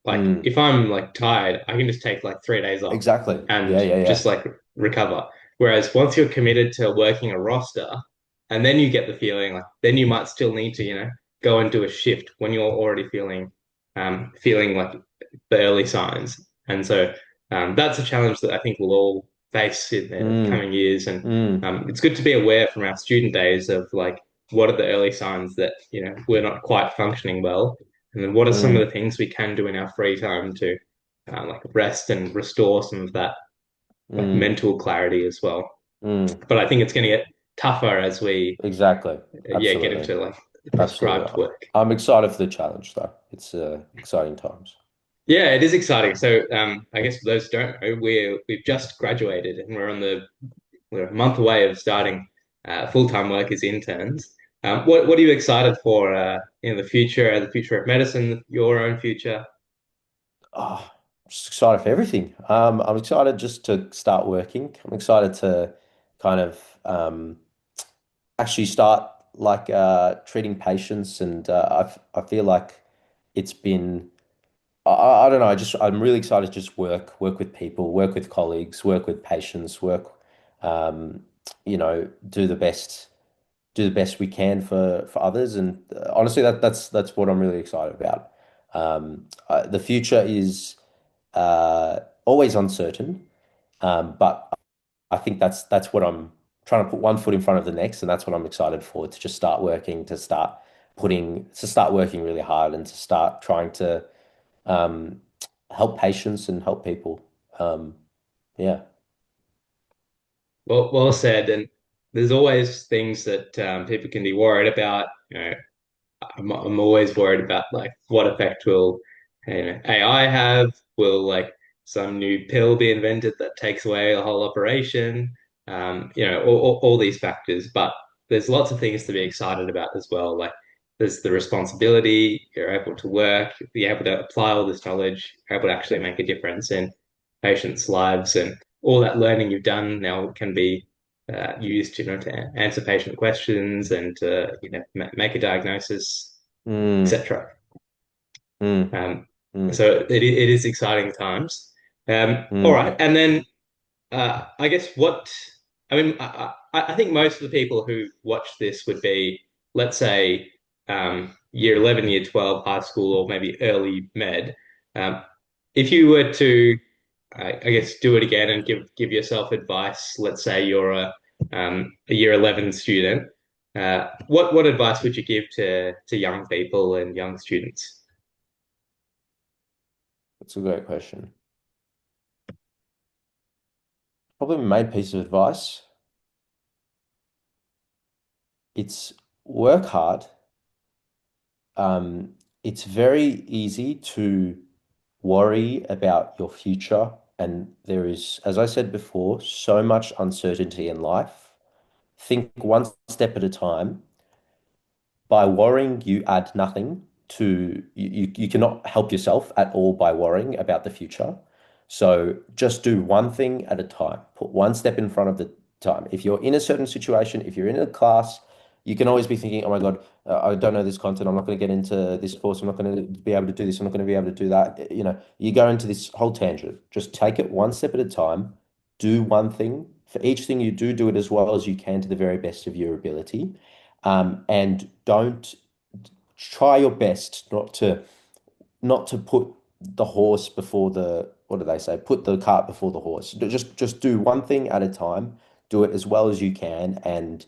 like Mm, if I'm like tired, I can just take like 3 days off exactly. Yeah, and yeah, just yeah. like recover. Whereas once you're committed to working a roster, and then you get the feeling like then you might still need to, go and do a shift when you're already feeling like the early signs. And so that's a challenge that I think we'll all face in the Mm, coming years. And mm, it's good to be aware from our student days of like what are the early signs that we're not quite functioning well, and then what are some of mm, the things we can do in our free time to like rest and restore some of that like mm, mental clarity as well. mm. But I think it's going to get tougher as we Exactly. yeah get Absolutely. into like Absolutely. prescribed work. I'm excited for the challenge, though. It's exciting times. Yeah, it is exciting. So I guess for those who don't know, we've just graduated and we're a month away of starting full-time work as interns. What are you excited for in the future of medicine, your own future? Oh, I'm just excited for everything. I'm excited just to start working. I'm excited to kind of actually start like treating patients, and I feel like it's been I don't know. I'm really excited to just work with people, work with colleagues, work with patients, um, do the best we can for others. And honestly, that's what I'm really excited about. The future is always uncertain, but I think that's what I'm trying to put one foot in front of the next, and that's what I'm excited for, to just start working, to start working really hard, and to start trying to um, help patients and help people. Um, yeah. Well said. And there's always things that people can be worried about. I'm always worried about like what effect will AI have? Will like some new pill be invented that takes away the whole operation? All these factors. But there's lots of things to be excited about as well. Like there's the responsibility. You're able to work. You're able to apply all this knowledge. You're able to actually make a difference in patients' lives, and all that learning you've done now can be used, to answer patient questions and to, make a diagnosis, Mm, etc. mm, Um, mm, so it is exciting times. All mm. right, and then I guess what I mean, I think most of the people who watch this would be, let's say, year 11, year 12, high school, or maybe early med. Um, if you were to I guess do it again and give yourself advice. Let's say you're a year 11 student. What advice would you give to young people and young students? That's a great question. Probably my main piece of advice. It's work hard. It's very easy to worry about your future, and there is, as I said before, so much uncertainty in life. think one step at a time. By worrying, you add nothing to you cannot help yourself at all by worrying about the future. So just do one thing at a time. Put one step in front of the time. If you're in a certain situation, if you're in a class, you can always be thinking, "Oh my God, I don't know this content. I'm not going to get into this course. I'm not going to be able to do this. I'm not going to be able to do that." You go into this whole tangent. Just take it one step at a time. Do one thing. For each thing you do, do it as well as you can to the very best of your ability. And don't try your best not to put the horse before the, what do they say? Put the cart before the horse. Just do one thing at a time. Do it as well as you can, and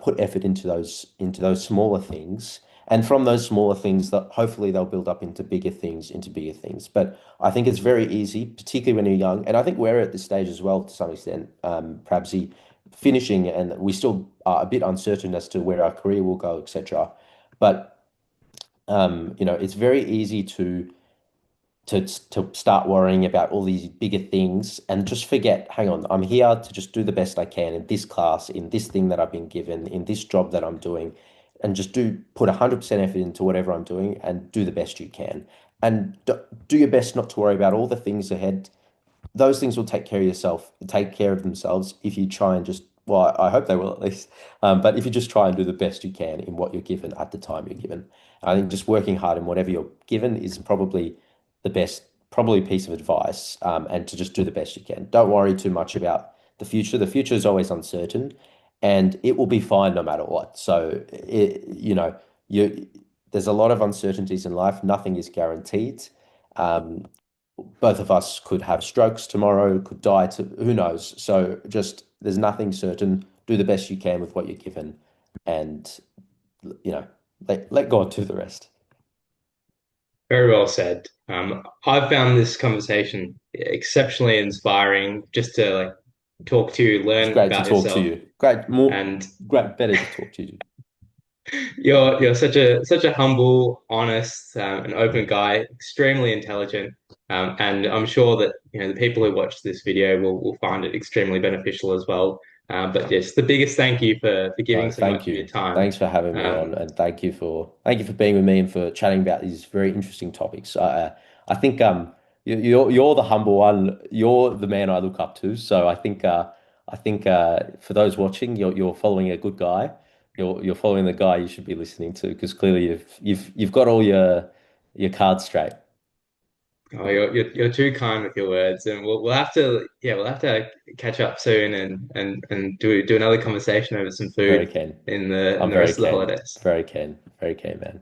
put effort into those smaller things. And from those smaller things, that hopefully they'll build up into bigger things, into bigger things. But I think it's very easy, particularly when you're young. And I think we're at this stage as well to some extent, perhaps finishing, and we still are a bit uncertain as to where our career will go, etc. But it's very easy to start worrying about all these bigger things and just forget, hang on, I'm here to just do the best I can in this class, in this thing that I've been given, in this job that I'm doing, and just put 100% effort into whatever I'm doing and do the best you can. And do your best not to worry about all the things ahead. Those things will take care of themselves if you try and just, well, I hope they will at least. But if you just try and do the best you can in what you're given at the time you're given. I think just working hard in whatever you're given is probably the best, probably piece of advice, and to just do the best you can. Don't worry too much about the future. The future is always uncertain, and it will be fine no matter what. So, there's a lot of uncertainties in life. Nothing is guaranteed. Um, both of us could have strokes tomorrow, could die to who knows. So just there's nothing certain. Do the best you can with what you're given, and you know, let God do the rest. Very well said. I've found this conversation exceptionally inspiring just to like talk to you, It's learn great to about talk to yourself, you. Great, and better to talk to you. you're such a humble, honest, and open guy, extremely intelligent. And I'm sure that the people who watch this video will find it extremely beneficial as well. But yes, the biggest thank you for No, giving so much thank of your you. time. Thanks for having me on, Um, and thank you for being with me and for chatting about these very interesting topics. I think you're the humble one. You're the man I look up to. So I think for those watching, you're following a good guy. You're following the guy you should be listening to, because clearly you've got all your cards straight. Oh, you're too kind with your words, and we'll have to we'll have to catch up soon and do another conversation over some food Very keen. in the I'm very rest of the keen. holidays. Very keen. Very keen, man.